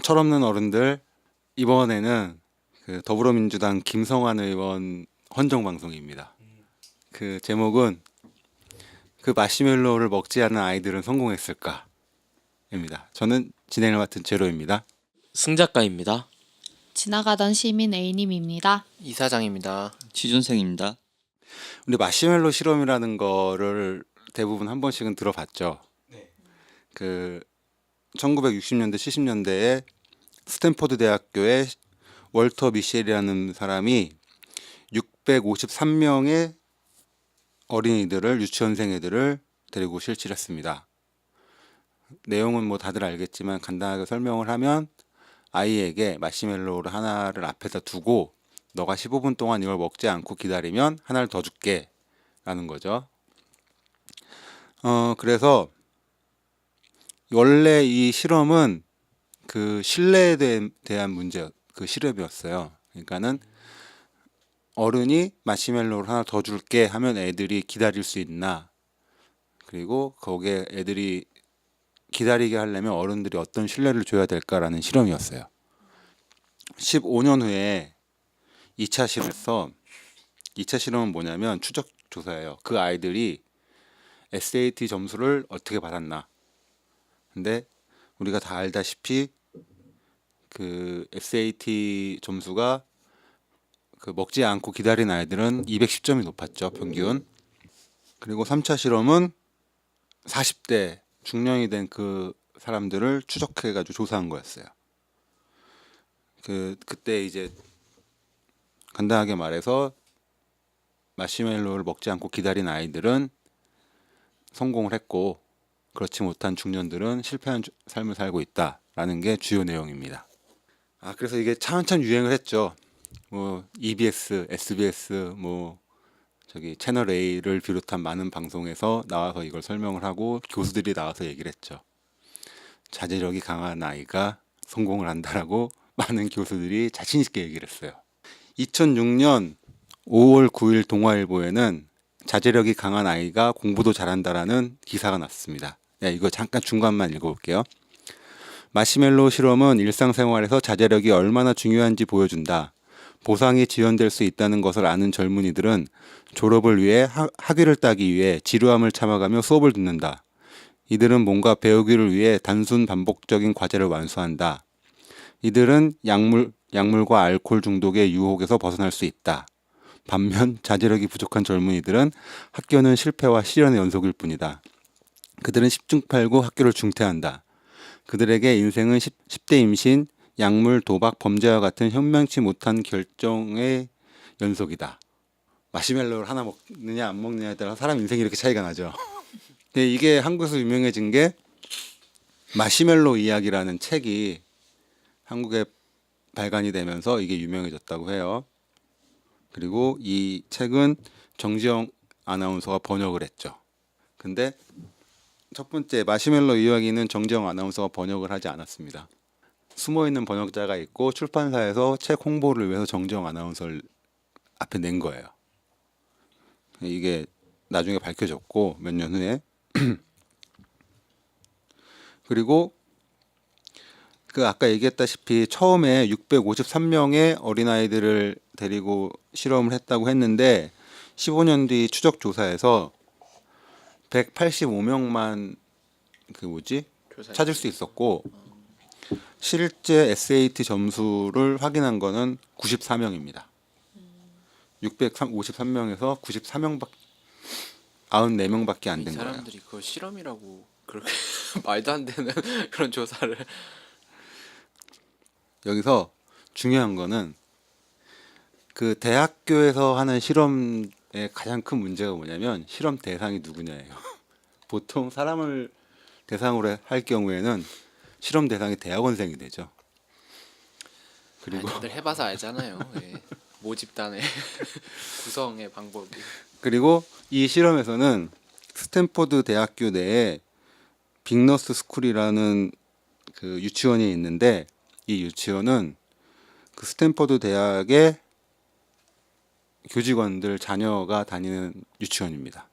철없는 어른들, 이번에는 그 더불어민주당 김성환 의원 헌정 방송입니다. 그 제목은 그 마시멜로우를 먹지 않은 아이들은 성공했을까입니다. 저는 진행을 맡은 제로입니다. 승 작가입니다. 지나가던 시민 A님입니다. 이사장입니다. 취준생입니다. 우리 마시멜로 실험이라는 거를 대부분 한 번씩은 들어봤죠. 그 1960년대, 70년대에 스탠포드 대학교의 월터 미셸이라는 사람이 653명의 어린이들을, 유치원생 애들을 데리고 실험을 했습니다. 내용은 뭐 다들 알겠지만 간단하게 설명을 하면 아이에게 마시멜로우를 하나를 앞에다 두고 너가 15분 동안 이걸 먹지 않고 기다리면 하나를 더 줄게 라는 거죠. 그래서 원래 이 실험은 그 신뢰에 대한 문제, 그 실험이었어요. 그러니까는 어른이 마시멜로우를 하나 더 줄게 하면 애들이 기다릴 수 있나, 그리고 거기에 애들이 기다리게 하려면 어른들이 어떤 신뢰를 줘야 될까라는 실험이었어요. 15년 후에 2차 실험에서 2차 실험은 뭐냐면 추적 조사예요. 그 아이들이 SAT 점수를 어떻게 받았나. 근데 우리가 다 알다시피 그 SAT 점수가 그 먹지 않고 기다린 아이들은 210점이 높았죠, 평균. 그리고 3차 실험은 40대 중년이 된 그 사람들을 추적해가지고 조사한 거였어요. 그때 이제 간단하게 말해서 마시멜로우를 먹지 않고 기다린 아이들은 성공을 했고, 그렇지 못한 중년들은 실패한 삶을 살고 있다라는 게 주요 내용입니다. 그래서 이게 차근차근 유행을 했죠. 뭐 EBS, SBS, 뭐 저기 채널 A를 비롯한 많은 방송에서 나와서 이걸 설명을 하고 교수들이 나와서 얘기를 했죠. 자제력이 강한 아이가 성공을 한다라고 많은 교수들이 자신 있게 얘기를 했어요. 2006년 5월 9일 동아일보에는 자제력이 강한 아이가 공부도 잘한다라는 기사가 났습니다. 이거 잠깐 중간만 읽어볼게요. 마시멜로우 실험은 일상생활에서 자제력이 얼마나 중요한지 보여준다. 보상이 지연될 수 있다는 것을 아는 젊은이들은 졸업을 위해 학위를 따기 위해 지루함을 참아가며 수업을 듣는다. 이들은 뭔가 배우기를 위해 단순 반복적인 과제를 완수한다. 이들은 약물과 알코올 중독의 유혹에서 벗어날 수 있다. 반면 자제력이 부족한 젊은이들은 학교는 실패와 시련의 연속일 뿐이다. 그들은 10중8구 학교를 중퇴한다. 그들에게 인생은 10대 임신, 약물, 도박, 범죄와 같은 현명치 못한 결정의 연속이다. 마시멜로우를 하나 먹느냐 안 먹느냐에 따라 사람 인생이 이렇게 차이가 나죠. 근데 이게 한국에서 유명해진 게 마시멜로우 이야기라는 책이 한국에 발간이 되면서 이게 유명해졌다고 해요. 그리고 이 책은 정지영 아나운서가 번역을 했죠. 근데 첫 번째 마시멜로우 이야기는 정지영 아나운서가 번역을 하지 않았습니다. 숨어있는 번역자가 있고 출판사에서 책 홍보를 위해서 정지영 아나운서를 앞에 낸 거예요. 이게 나중에 밝혀졌고 몇 년 후에 그리고 그 아까 얘기했다시피 처음에 653명의 어린아이들을 데리고 실험을 했다고 했는데 15년 뒤 추적 조사에서 185명만 찾을 수 있었고 실제 SAT 점수를 확인한 거는 94명입니다. 653명에서 94명밖에 안 된 거예요. 사람들이 그걸 실험이라고 그렇게 말도 안 되는 그런 조사를. 여기서 중요한 거는 그 대학교에서 하는 실험의 가장 큰 문제가 뭐냐면 실험 대상이 누구냐예요. 보통 사람을 대상으로 할 경우에는 실험 대상이 대학원생이 되죠. 그리고 다들 해봐서 알잖아요. 예. 모집단의 구성의 방법이. 그리고 이 실험에서는 스탠포드 대학교 내에 빅너스 스쿨이라는 그 유치원이 있는데 이 유치원은 그 스탠포드 대학의 교직원들 자녀가 다니는 유치원입니다.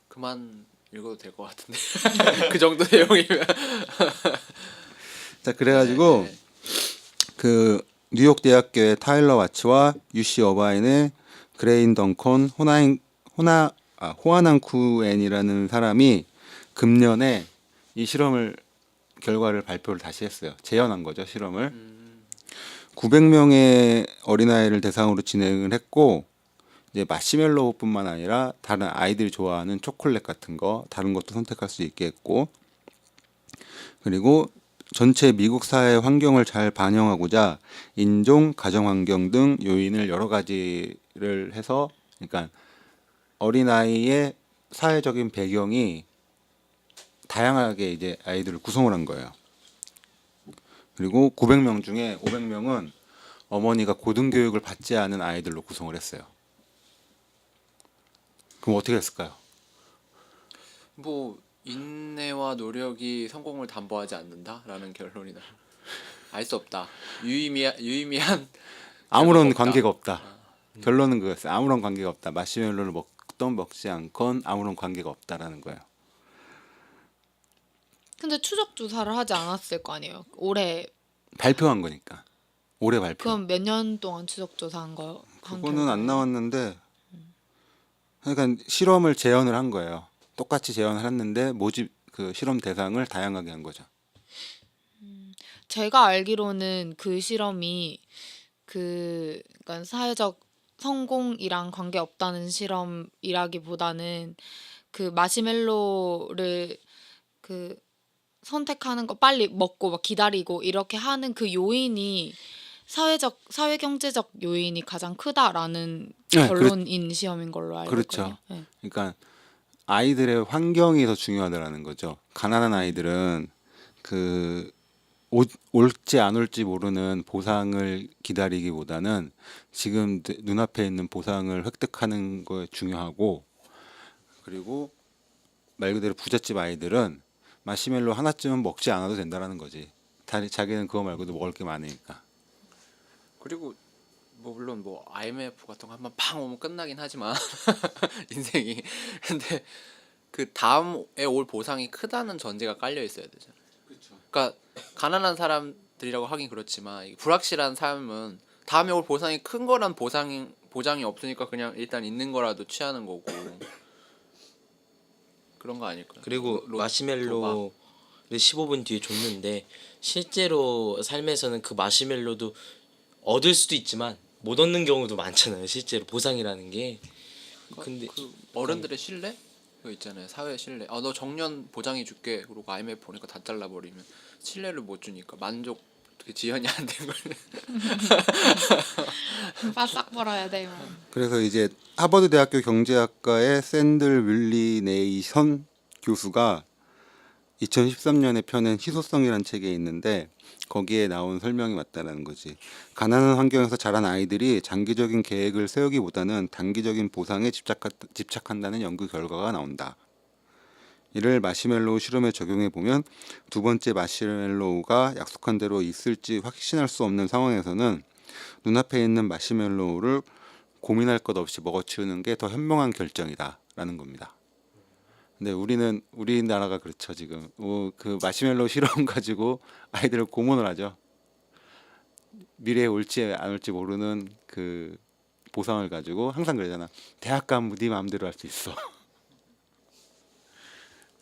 그만 읽어도 될 것 같은데. 그 정도 내용이면. 자, 그래가지고 네, 네. 그 뉴욕 대학교의 타일러 와츠와 UC 어바인의 그레인 덩컨 호아난 쿠엔이라는 사람이 금년에 이 실험을 결과를 발표를 다시 했어요. 재현한 거죠, 실험을. 900명의 어린아이를 대상으로 진행을 했고 이제 마시멜로우뿐만 아니라 다른 아이들이 좋아하는 초콜릿 같은 거 다른 것도 선택할 수 있게 했고 그리고 전체 미국 사회 환경을 잘 반영하고자 인종, 가정 환경 등 요인을 여러 가지를 해서 그러니까 어린아이의 사회적인 배경이 다양하게 이제 아이들을 구성을 한 거예요. 그리고 900명 중에 500명은 어머니가 고등교육을 받지 않은 아이들로 구성을 했어요. 그럼 어떻게 했을까요? 뭐 인내와 노력이 성공을 담보하지 않는다라는 결론이 나요. 알 수 없다. 유의미한 아무런 결과가 없다. 관계가 없다. 결론은 그거였어요. 아무런 관계가 없다. 마시멜로를 먹던 먹지 않건 아무런 관계가 없다라는 거예요. 근데 추적 조사를 하지 않았을 거 아니에요. 올해 발표한 거니까. 올해 발표. 그럼 몇 년 동안 추적 조사한 거? 그거는 안 나왔는데 그러니까 실험을 재현을 한 거예요. 똑같이 재현을 했는데 모집 그 실험 대상을 다양하게 한 거죠. 제가 알기로는 그 실험이 그러니까 사회적 성공이랑 관계 없다는 실험이라기보다는 그 마시멜로를 그 선택하는 거 빨리 먹고 막 기다리고 이렇게 하는 그 요인이 사회 경제적 요인이 가장 크다라는 네, 결론인 시험인 걸로 알고 그렇죠. 있거든요. 네. 그러니까 아이들의 환경이 더 중요하다라는 거죠. 가난한 아이들은 그 올지 안 올지 모르는 보상을 기다리기보다는 지금 눈앞에 있는 보상을 획득하는 거에 중요하고 그리고 말 그대로 부잣집 아이들은 마시멜로 하나쯤은 먹지 않아도 된다라는 거지. 자기는 그거 말고도 먹을 게 많으니까. 그리고 뭐 물론 뭐 IMF 같은 거 한번 팡 오면 끝나긴 하지만 인생이 근데 그 다음에 올 보상이 크다는 전제가 깔려 있어야 되잖아요. 그러니까 가난한 사람들이라고 하긴 그렇지만 이 불확실한 삶은 다음에 올 보상이 큰 거란 보장이 없으니까 그냥 일단 있는 거라도 취하는 거고 그런 거 아닐까요? 그리고 도박. 마시멜로를 15분 뒤에 줬는데 실제로 삶에서는 그 마시멜로도 얻을 수도 있지만 못 얻는 경우도 많잖아요. 실제로 보상이라는 게. 근데 그 어른들의 신뢰? 그거 있잖아요. 사회 신뢰. 아, 너 정년 보장해 줄게. 그러고 IMF 보니까 다 잘라버리면 신뢰를 못 주니까 만족 어떻게 지연이 안 된 걸. 바싹 벌어야 돼요. 그래서 이제 하버드 대학교 경제학과의 샌들 윌리네이션 교수가 2013년에 펴낸 희소성이라는 책에 있는데 거기에 나온 설명이 맞다라는 거지. 가난한 환경에서 자란 아이들이 장기적인 계획을 세우기보다는 단기적인 보상에 집착한다는 연구 결과가 나온다. 이를 마시멜로우 실험에 적용해 보면 두 번째 마시멜로우가 약속한 대로 있을지 확신할 수 없는 상황에서는 눈앞에 있는 마시멜로우를 고민할 것 없이 먹어치우는 게 더 현명한 결정이다라는 겁니다. 근데 우리나라가 그렇죠 지금. 그 마시멜로우 실험 가지고 아이들을 고문을 하죠. 미래에 올지 안 올지 모르는 그 보상을 가지고 항상 그러잖아. 대학 가면 네 마음대로 할 수 있어.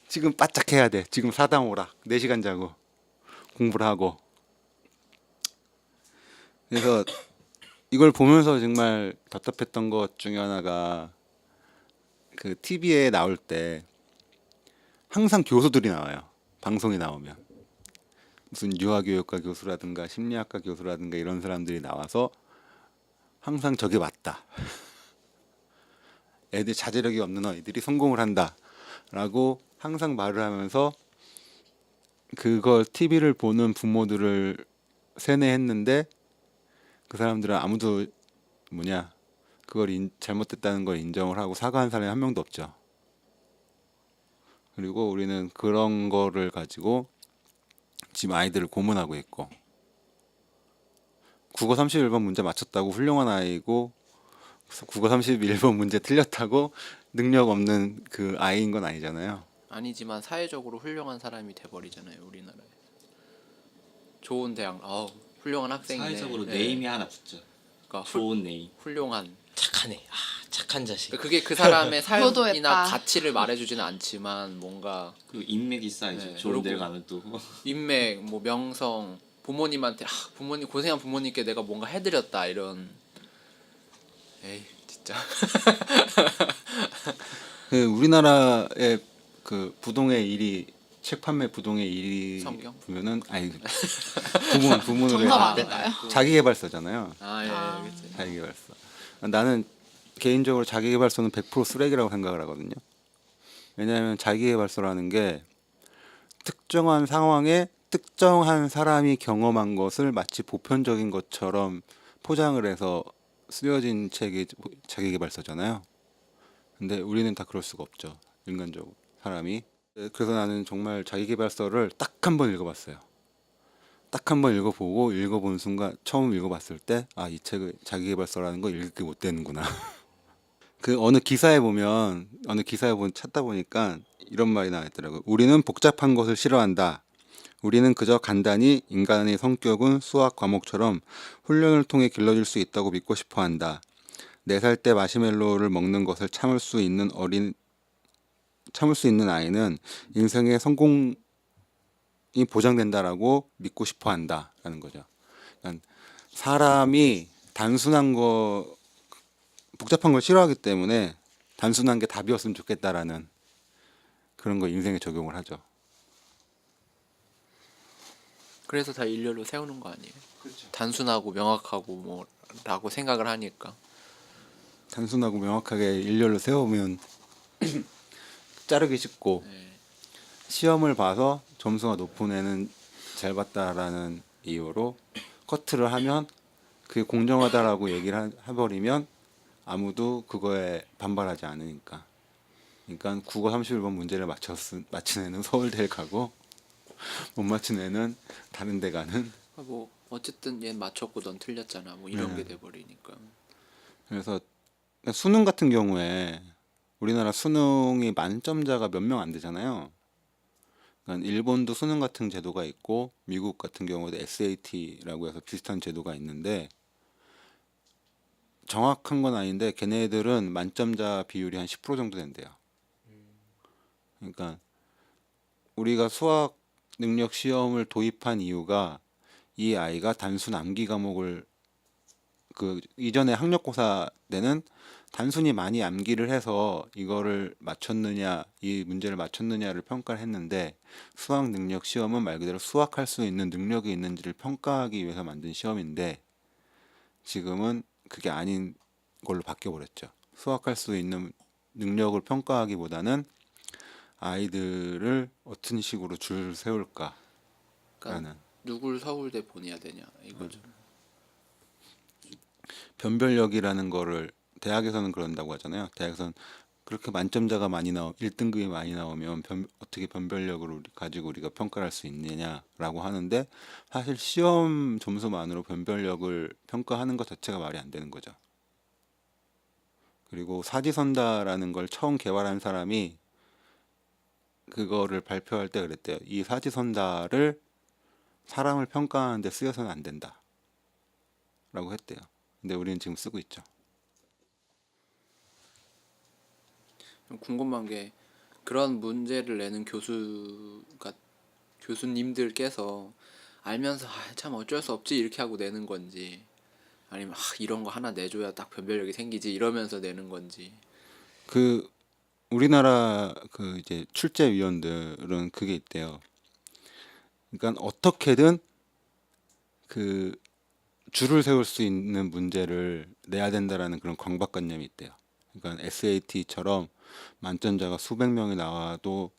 지금 바짝 해야 돼. 지금 사당 오라. 4시간 자고 공부를 하고. 그래서 이걸 보면서 정말 답답했던 것 중에 하나가 그 TV에 나올 때 항상 교수들이 나와요. 방송이 나오면 무슨 유아교육과 교수라든가 심리학과 교수라든가 이런 사람들이 나와서 항상 저게 맞다. 애들 자제력이 없는 아이들이 성공을 한다라고 항상 말을 하면서 그걸 TV를 보는 부모들을 세뇌했는데 그 사람들은 아무도 그걸 잘못됐다는 걸 인정을 하고 사과한 사람이 한 명도 없죠. 그리고 우리는 그런 거를 가지고 지금 아이들을 고문하고 있고 국어 31번 문제 맞췄다고 훌륭한 아이고 국어 31번 문제 틀렸다고 능력 없는 그 아이인 건 아니잖아요. 아니지만 사회적으로 훌륭한 사람이 돼버리잖아요. 우리나라에. 좋은 대학, 훌륭한 학생이네. 사회적으로 네. 네임이 하나 붙죠. 그러니까 좋은 네임. 훌륭한. 착하네. 아 착한 자식. 그게 그 사람의 삶이나 효도했다. 가치를 말해주지는 않지만 뭔가 그리고 인맥이 쌓이죠. 네, 좋은 데를 그리고- 가면 또 인맥, 뭐 명성, 부모님한테 부모님 고생한 부모님께 내가 뭔가 해드렸다 이런. 에이 진짜. 그 우리나라의 그 부동의 1위 책 판매 부동의 1위 성경? 보면은 아니 부문으로 정답 해야 돼. 아닌가요? 자기계발서잖아요. 아, 예, 그치. 자기계발서. 나는 개인적으로 자기계발서는 100% 쓰레기라고 생각을 하거든요. 왜냐하면 자기계발서라는 게 특정한 상황에 특정한 사람이 경험한 것을 마치 보편적인 것처럼 포장을 해서 쓰여진 책이 자기계발서잖아요. 근데 우리는 다 그럴 수가 없죠. 인간적으로 사람이. 그래서 나는 정말 자기계발서를 딱 한 번 읽어봤어요. 딱 한 번 읽어보고 읽어본 순간 처음 읽어봤을 때 아, 이 책을 자기계발서라는 거 읽게 못 되는구나. 그 어느 기사에 보면 찾다 보니까 이런 말이 나와 있더라고요. 우리는 복잡한 것을 싫어한다. 우리는 그저 간단히 인간의 성격은 수학 과목처럼 훈련을 통해 길러질 수 있다고 믿고 싶어 한다. 4살 때 마시멜로를 먹는 것을 참을 수 있는 아이는 인생의 성공이 보장된다라고 믿고 싶어 한다라는 거죠. 그러니까 사람이 복잡한 걸 싫어하기 때문에 단순한 게 답이었으면 좋겠다라는 그런 거 인생에 적용을 하죠. 그래서 다 일렬로 세우는 거 아니에요? 단순하고 명확하고 뭐라고 생각을 하니까. 단순하고 명확하게 일렬로 세우면 자르기 쉽고 네. 시험을 봐서 점수가 높은 애는 잘 봤다라는 이유로 커트를 하면 그게 공정하다라고 얘기를 해버리면 아무도 그거에 반발하지 않으니까. 그러니까 국어 31번 문제를 맞춘 애는 서울대를 가고 못 맞춘 애는 다른 데 가는. 뭐 어쨌든 얘는 맞췄고 넌 틀렸잖아. 뭐 이런 네. 게 돼버리니까. 그래서 수능 같은 경우에 우리나라 수능이 만점자가 몇 명 안 되잖아요. 그러니까 일본도 수능 같은 제도가 있고 미국 같은 경우도 SAT라고 해서 비슷한 제도가 있는데 정확한 건 아닌데 걔네들은 만점자 비율이 한 10% 정도 된대요. 그러니까 우리가 수학 능력 시험을 도입한 이유가 이 아이가 단순 암기 과목을 그 이전에 학력고사 때는 단순히 많이 암기를 해서 이거를 맞췄느냐, 이 문제를 맞췄느냐를 평가를 했는데 수학 능력 시험은 말 그대로 수학할 수 있는 능력이 있는지를 평가하기 위해서 만든 시험인데 지금은 그게 아닌 걸로 바뀌어 버렸죠. 수학할 수 있는 능력을 평가하기보다는 아이들을 어떤 식으로 줄 세울까라는. 그러니까 누굴 서울대 보내야 되냐 이거죠. 변별력이라는 거를 대학에서는 그런다고 하잖아요. 대학에서는 그렇게 만점자가 많이 1등급이 많이 나오면 어떻게 변별력을 가지고 우리가 평가를 할 수 있느냐라고 하는데 사실 시험 점수만으로 변별력을 평가하는 것 자체가 말이 안 되는 거죠. 그리고 사지선다라는 걸 처음 개발한 사람이 그거를 발표할 때 그랬대요. 이 사지선다를 사람을 평가하는 데 쓰여서는 안 된다 라고 했대요. 근데 우리는 지금 쓰고 있죠. 궁금한 게 그런 문제를 내는 교수님들께서 알면서 참 어쩔 수 없지 이렇게 하고 내는 건지 아니면 이런 거 하나 내줘야 딱 변별력이 생기지 이러면서 내는 건지. 그 우리나라 그 이제 출제위원들은 그게 있대요. 그러니까 어떻게든 그 줄을 세울 수 있는 문제를 내야 된다라는 그런 강박관념이 있대요. 그러니까 SAT처럼 만점자가 수백 명이 나와도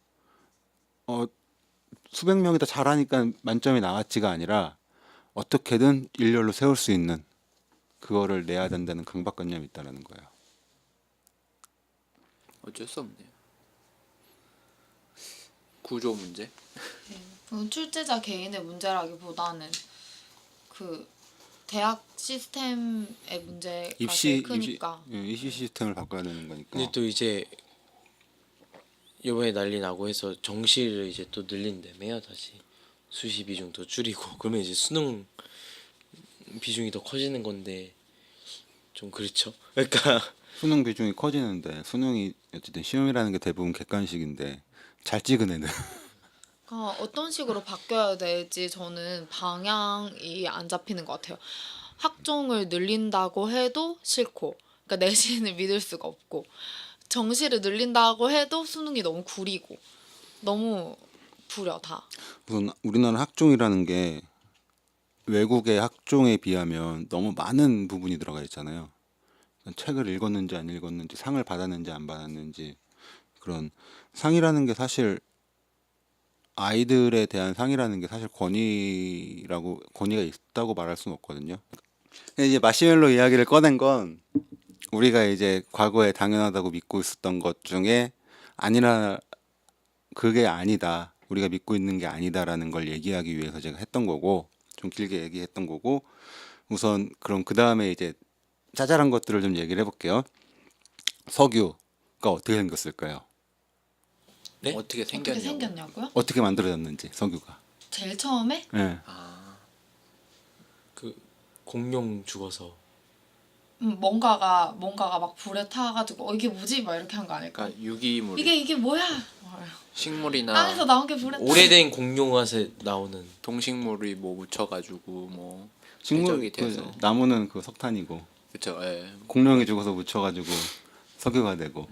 수백 명이 다 잘하니까 만점이 나왔지가 아니라 어떻게든 일렬로 세울 수 있는 그거를 내야 된다는 강박관념이 있다라는 거예요. 어쩔 수 없네요. 구조 문제. 그건 출제자 개인의 문제라기보다는 그 대학 시스템의 문제가 제일 크니까. 입시 시스템을 바꿔야 되는 거니까. 근데 또 이제 이번에 난리 나고 해서 정시를 이제 또 늘린다며요 다시. 수시 비중 더 줄이고 그러면 이제 수능 비중이 더 커지는 건데 좀 그렇죠. 그러니까 수능 비중이 커지는데 수능이 어쨌든 시험이라는 게 대부분 객관식인데 잘 찍은 애는 그러니까 어떤 식으로 바뀌어야 될지 저는 방향이 안 잡히는 것 같아요. 학종을 늘린다고 해도 싫고, 그러니까 내신을 믿을 수가 없고, 정시를 늘린다고 해도 수능이 너무 구리고, 너무 부려 다. 우선 우리나라 학종이라는 게 외국의 학종에 비하면 너무 많은 부분이 들어가 있잖아요. 책을 읽었는지 안 읽었는지, 상을 받았는지 안 받았는지, 그런 상이라는 게 사실 아이들에 대한 상이라는 게 사실 권위가 있다고 말할 수는 없거든요. 근데 이제 마시멜로 이야기를 꺼낸 건 우리가 이제 과거에 당연하다고 믿고 있었던 것 중에 아니라 그게 아니다. 우리가 믿고 있는 게 아니다라는 걸 얘기하기 위해서 제가 했던 거고, 좀 길게 얘기했던 거고, 우선 그럼 그 다음에 이제 짜잘한 것들을 좀 얘기를 해볼게요. 석유가 어떻게 생겼을까요? 네? 어떻게 어떻게 생겼냐고. 생겼냐고요? 어떻게 만들어졌는지 석유가. 제일 처음에 예. 그 공룡 죽어서 뭔가가 막 불에 타가지고 이게 뭐지? 막 이렇게 한 거 아닐까? 그러니까 유기물, 이게 뭐야? 식물이나 땅에서 나온 게 불에 타. 오래된 공룡화에 나오는 동식물이 뭐 묻혀가지고 뭐 식물 해적이 돼서. 그 나무는 그 석탄이고 그쵸. 예. 공룡이 죽어서 묻혀가지고 석유가 되고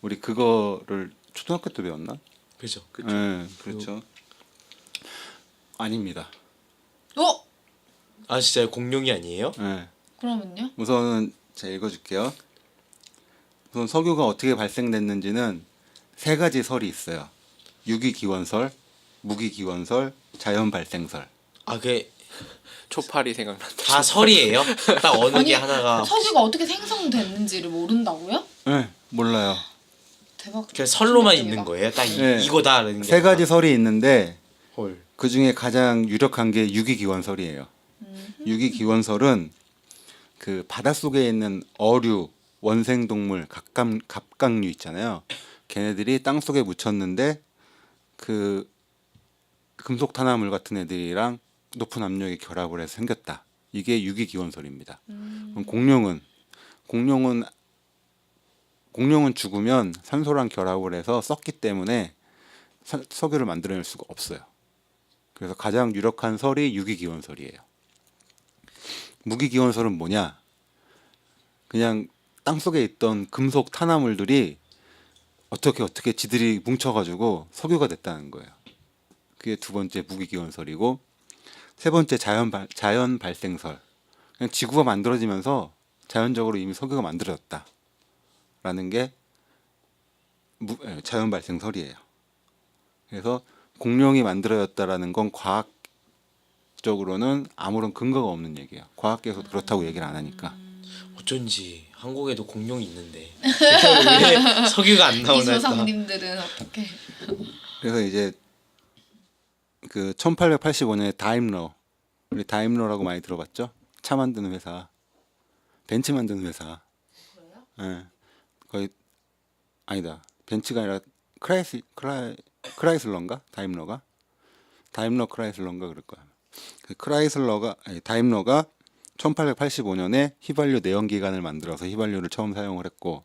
우리 그거를 초등학교 때 배웠나? 그죠. 예, 그렇죠. 아닙니다. 어? 아 진짜 공룡이 아니에요? 예. 그러면요? 우선은 제가 읽어줄게요. 우선 석유가 어떻게 발생됐는지는 세 가지 설이 있어요. 유기기원설, 무기기원설, 자연발생설. 아 그게 초파리 생각난다. 다 설이에요? 딱 어느 아니, 게 하나가 석유가 어떻게 생성됐는지를 모른다고요? 네, 몰라요. 대박. 그냥 설로만 충격적이다. 있는 거예요? 딱 네. 이거다라는 게 세 가지 설이 있는데 헐. 그 중에 가장 유력한 게 유기기원설이에요. 유기기원설은 그 바닷속에 있는 어류, 원생동물, 갑각류 있잖아요. 걔네들이 땅속에 묻혔는데 그 금속 탄화물 같은 애들이랑 높은 압력이 결합을 해서 생겼다. 이게 유기기원설입니다. 그럼 공룡은 죽으면 산소랑 결합을 해서 썩기 때문에 석유를 만들어낼 수가 없어요. 그래서 가장 유력한 설이 유기기원설이에요. 무기기원설은 뭐냐? 그냥 땅속에 있던 금속 탄화물들이 어떻게 지들이 뭉쳐가지고 석유가 됐다는 거예요. 그게 두 번째 무기기원설이고, 세 번째 자연 발생설. 그냥 지구가 만들어지면서 자연적으로 이미 석유가 만들어졌다라는 게 자연 발생설이에요. 그래서 공룡이 만들어졌다라는 건 과학적으로는 아무런 근거가 없는 얘기예요. 과학계에서 그렇다고 얘기를 안 하니까. 어쩐지 한국에도 공룡이 있는데 왜 석유가 안 이 나오나 했다. 조상님들은 어떻게? 그래서 이제 그 1885년에 다임러, 우리 다임러라고 많이 들어봤죠? 차 만드는 회사, 벤츠 만드는 회사. 예, 거의 아니다. 벤츠가 아니라 크라이슬러인가? 다임러 크라이슬러인가 그럴 거야. 그 다임러가 1885년에 휘발유 내연기관을 만들어서 휘발유를 처음 사용을 했고,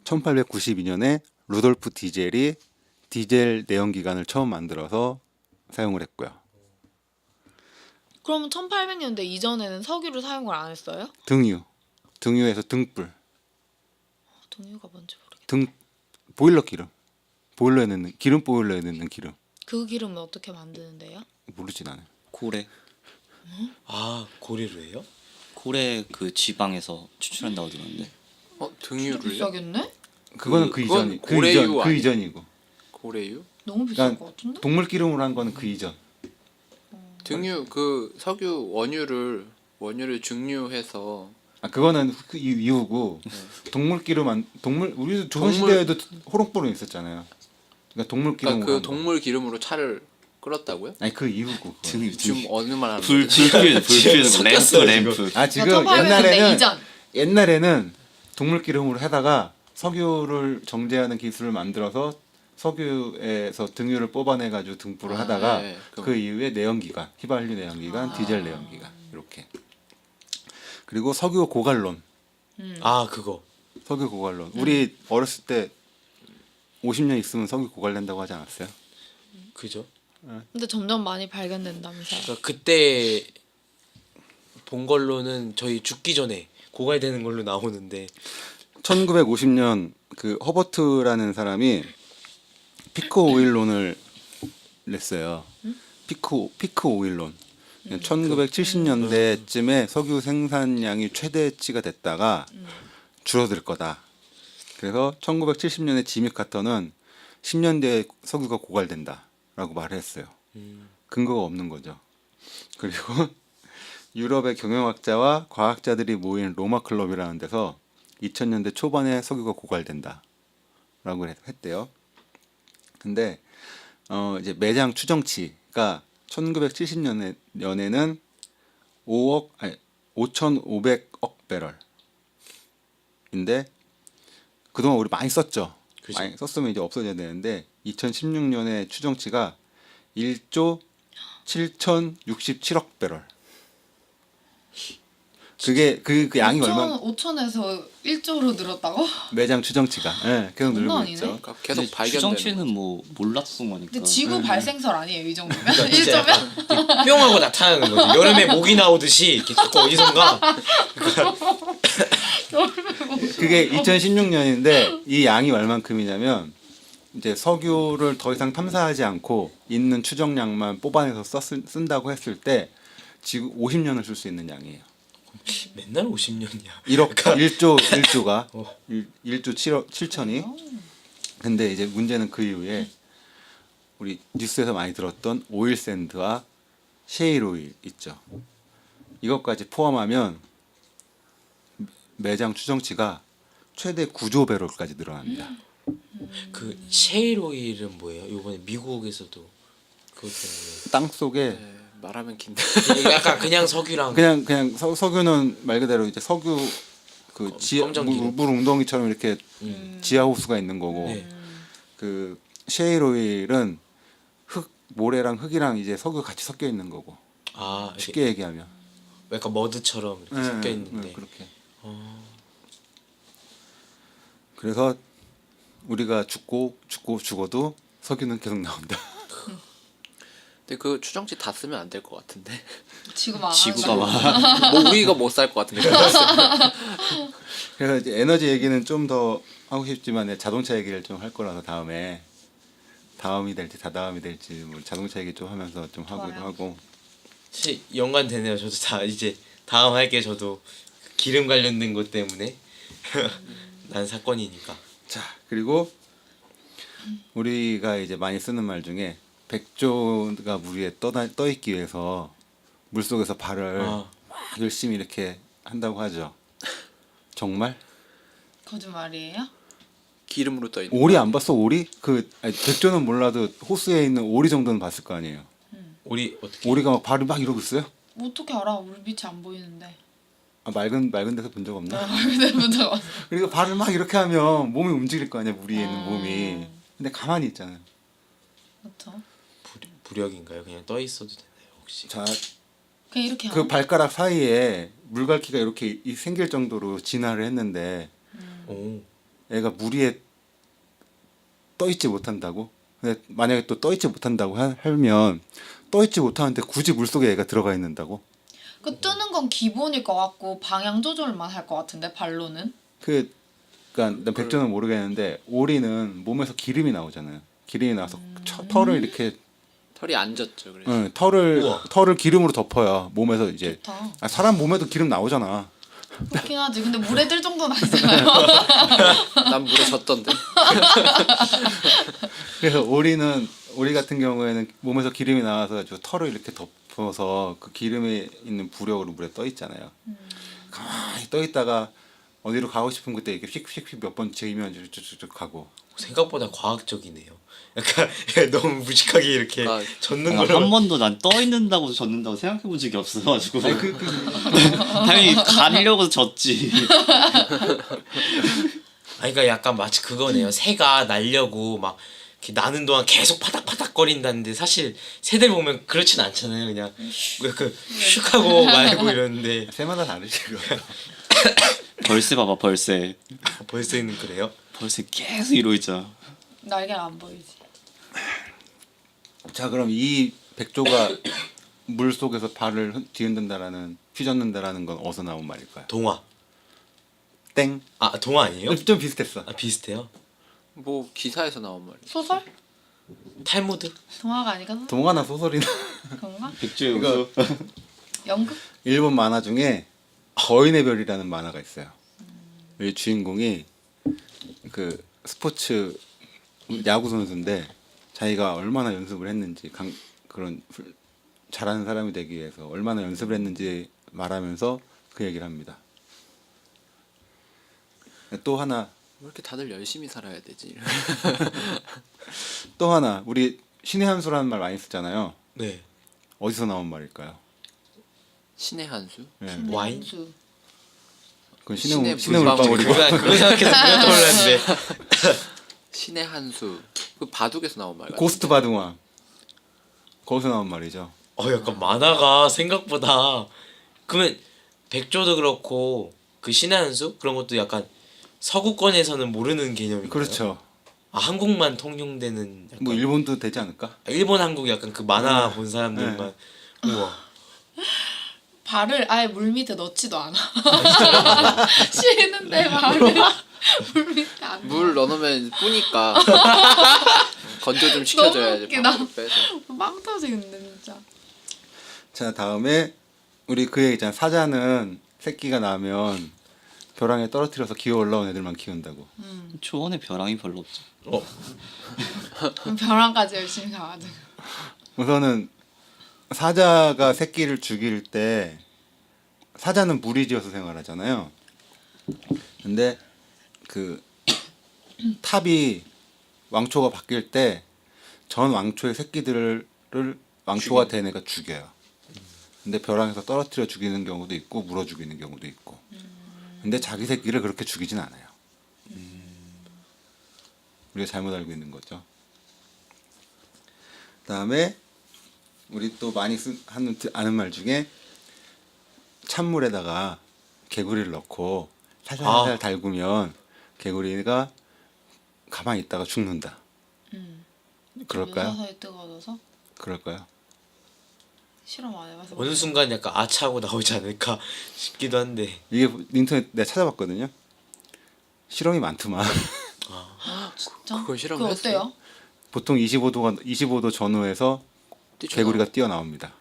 1892년에 루돌프 디젤이 디젤 내연기관을 처음 만들어서 사용을 했고요. 그러면 1800년대 이전에는 석유를 사용을 안 했어요? 등유에서 등불, 동유가 뭔지 모르겠어. 보일러 기름, 기름 보일러에 넣는 기름. 그 기름은 어떻게 만드는데요? 모르지 나는. 고래 아 고리로 해요? 고래 그 지방에서 추출한다고 들었는데 등유를요? 비싸겠네? 그거는 그건 고래유 그 아니에요? 이전이고. 고래유? 너무 비쌀 그러니까 것 같은데? 동물 기름으로 한 거는 그 이전. 등유 그 석유 원유를 증류해서 그거는 그 이후고 동물 우리 조선 시대에도 호롱불은 있었잖아요. 그러니까 동물 기름으로. 그러니까 그 한 거. 동물 기름으로 차를 끌었다고요? 아니 그 이후고. 그거. 등유 지금 어느 말 하는 불 거죠? 피우는 램프 섞였어요, 램프 지금 1800년대 이전. 옛날에는 동물 기름으로 해다가 석유를 정제하는 기술을 만들어서 석유에서 등유를 뽑아내가지고 등불을 하다가 네. 그 이후에 내연기관, 휘발유 내연기관, 디젤 내연기관 이렇게. 그리고 석유 고갈론, 아 그거. 석유 고갈론. 우리 어렸을 때 50년 있으면 석유 고갈된다고 하지 않았어요? 그죠? 근데 점점 많이 발견된다면서요. 그러니까 그때 본 걸로는 저희 죽기 전에 고갈되는 걸로 나오는데 1950년 그 허버트라는 사람이 피크 오일론을 냈어요. 피크 오일론. 1970년대쯤에 석유 생산량이 최대치가 됐다가 줄어들 거다. 그래서 1970년에 지미 카터는 10년 뒤에 석유가 고갈된다라고 말을 했어요. 근거가 없는 거죠. 그리고 유럽의 경영학자와 과학자들이 모인 로마 클럽이라는 데서 2000년대 초반에 석유가 고갈된다라고 했대요. 근데 이제 매장 추정치가 1970년에는 5,500억 배럴인데 그동안 우리 많이 썼죠. 그죠. 많이 썼으면 이제 없어져야 되는데 2016년에 추정치가 1조 7,067억 배럴. 그게 그 양이 얼마? 5천에서 1조로 늘었다고? 매장 추정치가. 예, 계속 늘고 장난 있죠. 아니네. 그러니까 계속 근데 발견되는 추정치는 뭐 몰랐던 거니까. 근데 지구 발생설 아니에요 이 정도면? 그러니까 진짜 1조면? 약간 뿅 하고 나타나는 거죠. 여름에 모기 나오듯이 이렇게 자꾸 어디선가 그게 2016년인데 이 양이 얼만큼이냐면 이제 석유를 더 이상 탐사하지 않고 있는 추정량만 뽑아내서 쓴다고 했을 때 지금 50년을 쓸 수 있는 양이에요. 맨날 50년이야. 1조가 어. 1조 7천이. 근데 이제 문제는 그 이후에 우리 뉴스에서 많이 들었던 오일 샌드와 셰일 오일 있죠. 이것까지 포함하면 매장 추정치가 최대 9조 배럴까지 늘어납니다. 그 셰일 오일은 뭐예요? 이번에 미국에서도 그것 때문에 땅 속에 네, 말하면 긴데 약간 그냥 석유랑 그냥 석유는 말 그대로 이제 석유 그 검정 기름. 물 웅덩이처럼 이렇게 지하 호수가 있는 거고 네. 그 셰일 오일은 흙 모래랑 흙이랑 이제 석유 같이 섞여 있는 거고 아 이렇게 쉽게 얘기하면 약간 머드처럼 이렇게 섞여 있는데 그렇게. 어, 그래서 우리가 죽어도 석유는 계속 나온다. 근데 그 추정치 다 쓰면 안 될 것 같은데 지구 망하는 지구가 거. 막 뭐 우리가 못 살 것 같은데 그래서 이제 에너지 얘기는 좀 더 하고 싶지만 자동차 얘기를 좀 할 거라서 다음이 될지 다다음이 될지 뭐 자동차 얘기 좀 하면서 좀 하기도 좋아요. 하고. 사실 연관되네요. 저도 다 이제 다음 할게 저도 기름 관련된 것 때문에 난 사건이니까. 자, 그리고 우리가 이제 많이 쓰는 말 중에 백조가 물 위에 떠 있기 위해서 물 속에서 발을 아. 막 열심히 이렇게 한다고 하죠. 정말? 거짓말이에요? 기름으로 떠 있는 오리 안 봤어? 오리? 백조는 몰라도 호수에 있는 오리 정도는 봤을 거 아니에요. 우리 어떻게 오리가 막 발을 막 이러고 있어요? 어떻게 알아? 우리 빛이 안 보이는데. 아, 맑은 데서 본 적 없나? 그대로 적었어. 그리고 발을 막 이렇게 하면 몸이 움직일 거 아니야, 물 위에 있는 몸이. 근데 가만히 있잖아요. 그렇죠. 부력인가요? 그냥 떠 있어도 되나요 혹시? 자, 그냥 이렇게 그 하나? 발가락 사이에 물갈퀴가 이렇게 생길 정도로 진화를 했는데 오. 애가 물 위에 떠 있지 못한다고? 근데 만약에 또 떠 있지 못한다고 하면 떠 있지 못하는데 굳이 물 속에 애가 들어가 있는다고? 그 뜨는 건 기본일 것 같고 방향 조절만 할 것 같은데 발로는? 그러니까 난 백조는 모르겠는데 오리는 몸에서 기름이 나오잖아요. 기름이 나와서 털을 이렇게 털이 안 젖죠 그래서 털을 기름으로 덮어요. 몸에서 이제 좋다. 사람 몸에도 기름 나오잖아. 그렇긴 하지. 근데 물에 들 정도는 아니잖아요. 난 물에 젖던데 그래서 오리 같은 경우에는 몸에서 기름이 나와서 가지고 털을 이렇게 덮어서 그 기름에 있는 부력으로 물에 떠 있잖아요. 가만히 떠 있다가 어디로 가고 싶은 그때 이렇게 휙휙휙 몇 번 지으면 쭉쭉쭉 가고. 생각보다 과학적이네요. 약간 너무 무식하게 이렇게 아, 젓는 한 걸로. 번도 난 떠 있는다고 젖는다고 생각해 본 적이 없어가지고 당연히 가려고 젖지. 아니 그러니까 약간 마치 그거네요. 새가 날려고 막 이렇게 나는 동안 계속 파닥파닥 거린다는데 사실 새들 보면 그렇진 않잖아요. 그냥 슉 하고 말고 이러는데 새마다 다르지 그거. 벌새 봐봐 벌새. 벌써는 그래요? 벌새 계속 이러고 있잖아. 날개가 안 보이지. 자 그럼 이 백조가 물 속에서 발을 뒤흔든다라는 휘젓는다라는 건 어디서 나온 말일까요? 동화. 땡. 아 동화 아니에요? 좀 비슷했어. 아 비슷해요? 뭐 기사에서 나온 말. 소설? 탈무드? 동화가 아니가 소설? 동화나 소설이나 그런가? 백조의 이거 우수. 연극? 일본 만화 중에 거인의 별이라는 만화가 있어요. 이 주인공이 그 스포츠 야구 선수인데 자기가 얼마나 연습을 했는지 잘하는 사람이 되기 위해서 얼마나 연습을 했는지 말하면서 그 얘기를 합니다. 또 하나 왜 이렇게 다들 열심히 살아야 되지? 우리 신의 한 수라는 말 많이 쓰잖아요. 네. 어디서 나온 말일까요? 신의 한수? 예. 와인? 연수. 그건 신의 신의 물방울이고. 물방울이고 그거 생각해서 그거 떠올랐는데 신의 한수. 그 바둑에서 나온 말 같아. 고스트 바둑왕 거기서 나온 말이죠. 약간 만화가 생각보다 그러면 백조도 그렇고 그 신의 한수 그런 것도 약간 서구권에서는 모르는 개념인가요? 그렇죠. 아 한국만 통용되는 약간 뭐 일본도 되지 않을까? 일본 한국 약간 그 만화 본 사람들만 우와 발을 아예 물 밑에 넣지도 않아. 쉬는데 발을 물 밑에 안 넣어. 물 넣어놓으면 뿌니까 건조 좀 시켜줘야지. 웃기다. 방구를 빼서. 빵 터지겠네 진짜. 자 다음에 우리 그 얘기 있잖아. 사자는 새끼가 나면 벼랑에 떨어뜨려서 기어 올라온 애들만 키운다고. 초원에 벼랑이 별로 없죠. 그럼 벼랑까지 열심히 가가지고. 우선은 사자가 새끼를 죽일 때 사자는 무리지어서 생활하잖아요. 근데 그 탑이 왕초가 바뀔 때 전 왕초의 새끼들을 왕초가 된 애가 죽여요. 근데 벼랑에서 떨어뜨려 죽이는 경우도 있고 물어 죽이는 경우도 있고. 근데 자기 새끼를 그렇게 죽이진 않아요. 우리가 잘못 알고 있는 거죠. 그다음에 우리 또 많이 아는 말 중에 찬물에다가 개구리를 넣고 살살살 달구면 개구리가 가만히 있다가 죽는다. 그럴까요? 서서히 뜨거워져서 그럴까요? 실험 안 해봐서. 어느 순간 약간 아차하고 나오지 않을까 싶기도 한데 이게 인터넷 내가 찾아봤거든요. 실험이 많더만. 진짜? 그걸 실험을 그거 했어요? 어때요? 보통 25도 전후에서 개구리가 뛰어나옵니다.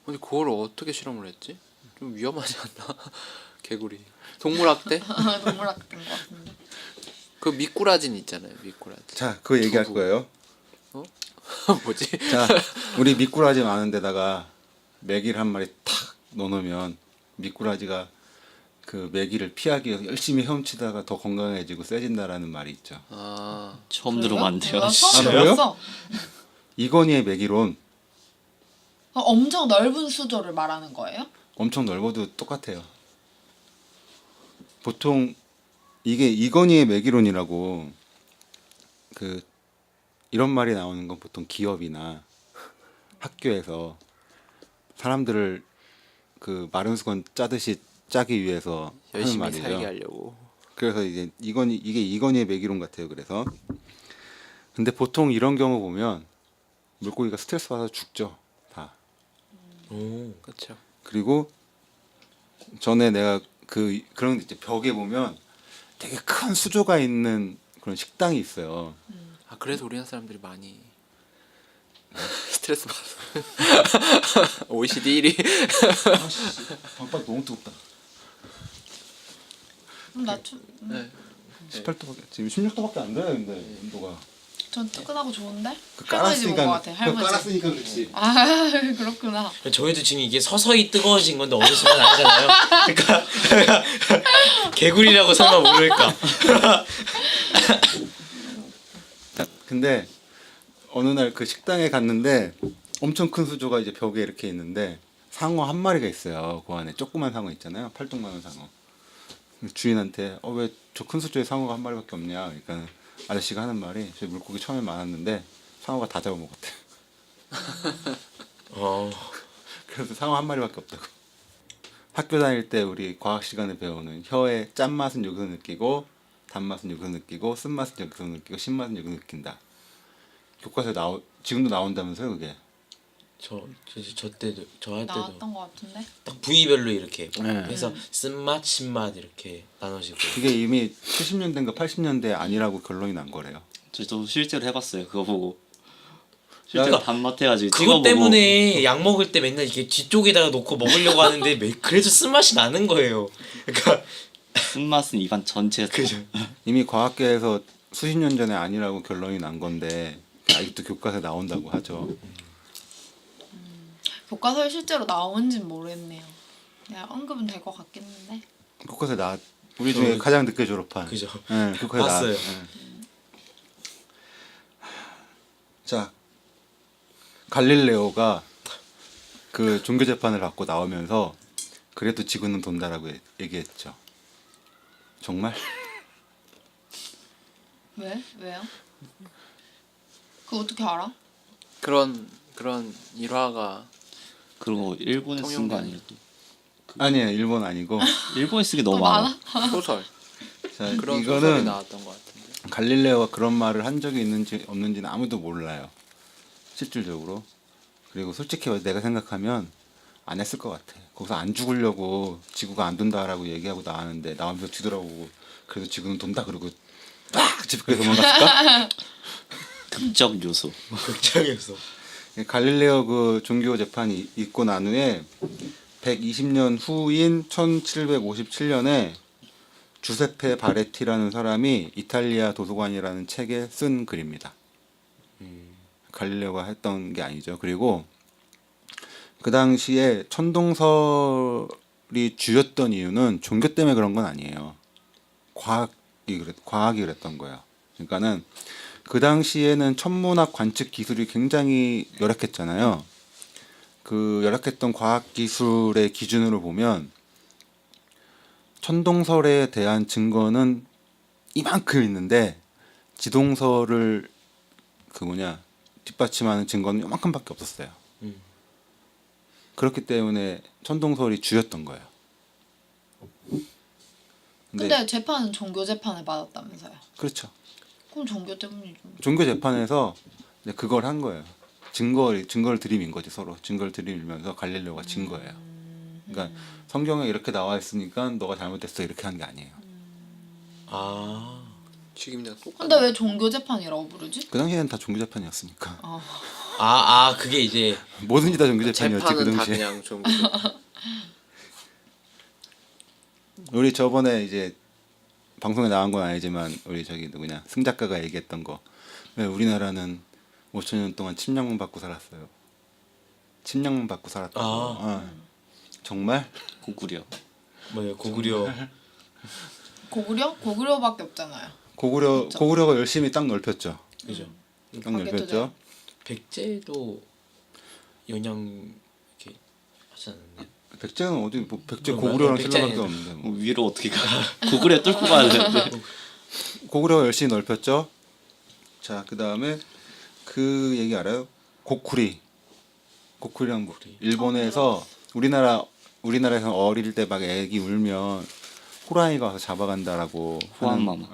근데 그걸 어떻게 실험을 했지? 좀 위험하지 않나? 개구리. 동물학대? 동물학대인 것 같은데. 그 미꾸라진 있잖아요. 미꾸라진. 자, 그거 얘기할 두부. 거예요. 뭐지? 자, 우리 미꾸라지 많은 데다가 메기를 한 마리 탁 넣어놓으면 미꾸라지가 그 메기를 피하기 위해서 열심히 헤엄치다가 더 건강해지고 세진다라는 말이 있죠. 아, 처음 들어봤는데요. 나 처음 아, 그래요? 들었어. 이건희의 메기론 엄청 넓은 수조를 말하는 거예요? 엄청 넓어도 똑같아요. 보통 이게 이건희의 메기론이라고 그 이런 말이 나오는 건 보통 기업이나 학교에서 사람들을 그 마른 수건 짜듯이 짜기 위해서 하는 열심히 말이죠. 살게 하려고. 그래서 이제 이게 이건희의 메기론 같아요. 그래서 근데 보통 이런 경우 보면 물고기가 스트레스 받아서 죽죠. 다. 그렇죠. 그리고 전에 내가 그런 이제 벽에 보면 되게 큰 수조가 있는 그런 식당이 있어요. 아, 그래서 우리나라 사람들이 많이 스트레스 받아. OECD 1위. 방바닥 너무 뜨겁다. 그럼 낮춰. 네. 18도밖에 지금 16도밖에 안 돼요, 근데 온도가. 전 뜨끈하고 좋은데? 그 할머니 집온 것 같아. 할머니 집. 깔았으니까 그렇지. 아 그렇구나. 저희도 지금 이게 서서히 뜨거워진 건데 어느 순간 아니잖아요. 그러니까 개구리라고 설마 모를까? 근데 어느 날 그 식당에 갔는데 엄청 큰 수조가 이제 벽에 이렇게 있는데 상어 한 마리가 있어요. 그 안에 조그만 상어 있잖아요. 팔뚝만한 상어. 주인한테 왜 저 큰 수조에 상어가 한 마리밖에 없냐? 그러니까 아저씨가 하는 말이 저 물고기 처음에 많았는데 상어가 다 잡아먹었대. 어. 그래서 상어 한 마리밖에 없다고. 학교 다닐 때 우리 과학 시간에 배우는 혀의 짠맛은 여기서 느끼고 단맛은 여기서 느끼고 쓴맛은 여기서 느끼고 신맛은 여기서 느낀다. 교과서에 지금도 나온다면서요 그게. 저 때도 저 할 때도 나왔던 것 같은데. 딱 부위별로 이렇게 네. 해서 쓴맛, 신맛 이렇게 나눠지고. 그게 이미 70년대인가 80년대 아니라고 결론이 난 거래요. 저도 실제로 해봤어요. 그거 보고. 실제로 그러니까 단맛 해가지고 그것 찍어보고. 때문에 약 먹을 때 맨날 이렇게 뒤쪽에다가 놓고 먹으려고 하는데 그래도 쓴맛이 나는 거예요. 그러니까 쓴맛은 입안 전체에서. 그죠. 이미 과학계에서 수십 년 전에 아니라고 결론이 난 건데 아직도 교과서에 나온다고 하죠. 교과서에 실제로 나온진 모르겠네요. 내가 언급은 될 것 같긴 한데. 교과서에 우리 중에 가장 늦게 졸업한. 그죠. 네, 교과서에 봤어요. 자, 갈릴레오가 그 종교 재판을 받고 나오면서 그래도 지구는 돈다라고 얘기했죠. 정말? 왜? 왜요? 그거 어떻게 알아? 그런 일화가 그리고 일본에 쓴 거 아니에요? 아니에요, 일본 아니고. 일본에 쓰기 너무 또 많아. 많아? 소설 자, 그런 소설이 이거는 나왔던 것 같은데. 갈릴레오가 그런 말을 한 적이 있는지 없는지는 아무도 몰라요. 실질적으로. 그리고 솔직히 내가 생각하면 안 했을 것 같아. 거기서 안 죽으려고 지구가 안 돈다라고 얘기하고 나왔는데 나오면서 뒤돌아보고 그래도 지구는 돈다 그러고 딱 집에 도망갔을까? 극적 요소. 극장에서. 갈릴레오 그 종교 재판이 있고 난 후에 120년 후인 1757년에 주세페 바레티라는 사람이 이탈리아 도서관이라는 책에 쓴 글입니다. 갈릴레오가 했던 게 아니죠. 그리고 그 당시에 천동설이 주였던 이유는 종교 때문에 그런 건 아니에요. 과학이 그랬던 거예요. 그러니까는 그 당시에는 천문학 관측 기술이 굉장히 열악했잖아요. 그 열악했던 과학 기술의 기준으로 보면 천동설에 대한 증거는 이만큼 있는데 지동설을 뒷받침하는 증거는 이만큼밖에 없었어요. 그렇기 때문에 천동설이 주였던 거예요. 근데 재판은 종교 재판을 받았다면서요. 그렇죠. 그럼 종교 때문이죠. 종교 재판에서 이제 그걸 한 거예요. 증거를 들이민 거지 서로. 증거를 들이밀면서 갈릴레오가 진 거예요. 그러니까 성경에 이렇게 나와 있으니까 너가 잘못했어 이렇게 한 게 아니에요. 아. 지금이랑 똑같아. 근데 왜 종교 재판이라고 부르지? 그 당시에는 다 종교 재판이었으니까. 그게 이제 뭐든지 다 종교 재판이었지 그 재판은 다 당시에. 그냥 종교. 우리 저번에 이제 방송에 나온 건 아니지만 우리 저기 누구냐 승 작가가 얘기했던 거. 왜 우리나라는 5,000년 동안 침략만 받고 살았어요. 침략만 받고 살았다고. 정말? 고구려. 뭐예요? 고구려. 고구려? 고구려밖에 없잖아요. 고구려가 열심히 땅 넓혔죠. 그죠. 땅 넓혔죠. 백제도 영양 이렇게 하지 않았나요? 백제는 어디 뭐 백제 그런가요? 고구려랑 백제는- 신라밖에 없는데 뭐. 위로 어떻게 가? 고구려 뚫고 가야 되는데. 고구려가 열심히 넓혔죠. 자, 그 다음에 그 얘기 알아요? 고쿠리랑 일본에서 우리나라에서 어릴 때 막 애기 울면 호랑이가 와서 잡아간다라고 호황마마.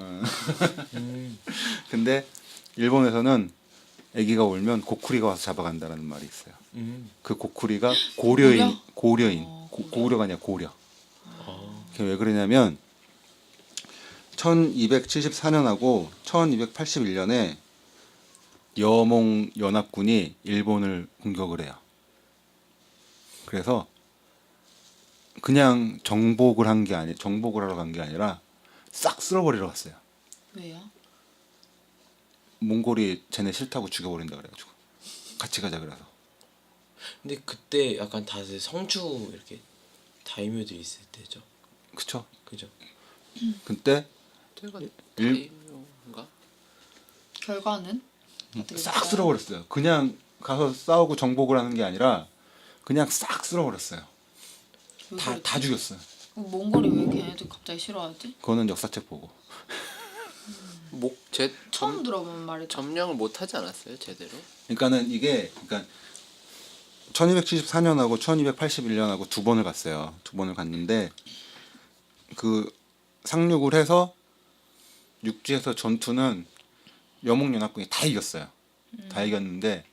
근데 일본에서는 애기가 울면 고쿠리가 와서 잡아간다라는 말이 있어요. 그 고쿠리가 고려가 아니라 고려. 그게 왜 그러냐면 1274년하고 1281년에 여몽 연합군이 일본을 공격을 해요. 그래서 그냥 정복을 하러 간 게 아니라 싹 쓸어버리러 갔어요. 왜요? 몽골이 쟤네 싫다고 죽여버린다 그래가지고 같이 가자 그래서. 근데 그때 약간 다들 성주 이렇게 다이묘들이 있을 때죠. 그쵸? 그죠. 그때 제가 일- 다이묘인가? 결과는? 어떻게 싹 됐어요? 쓸어버렸어요. 그냥 가서 싸우고 정복을 하는 게 아니라 그냥 싹 쓸어버렸어요. 왜 다 죽였어요. 몽골이 왜 걔네들 갑자기 싫어하지? 그거는 역사책 보고. 목제 처음 들어본 말이죠. 점령을 못 하지 않았어요 제대로? 그러니까는 이게 그러니까 1274년하고 1281년하고 두 번을 갔어요. 두 번을 갔는데 그 상륙을 해서 육지에서 전투는 여몽연합군이 다 이겼어요. 다 이겼는데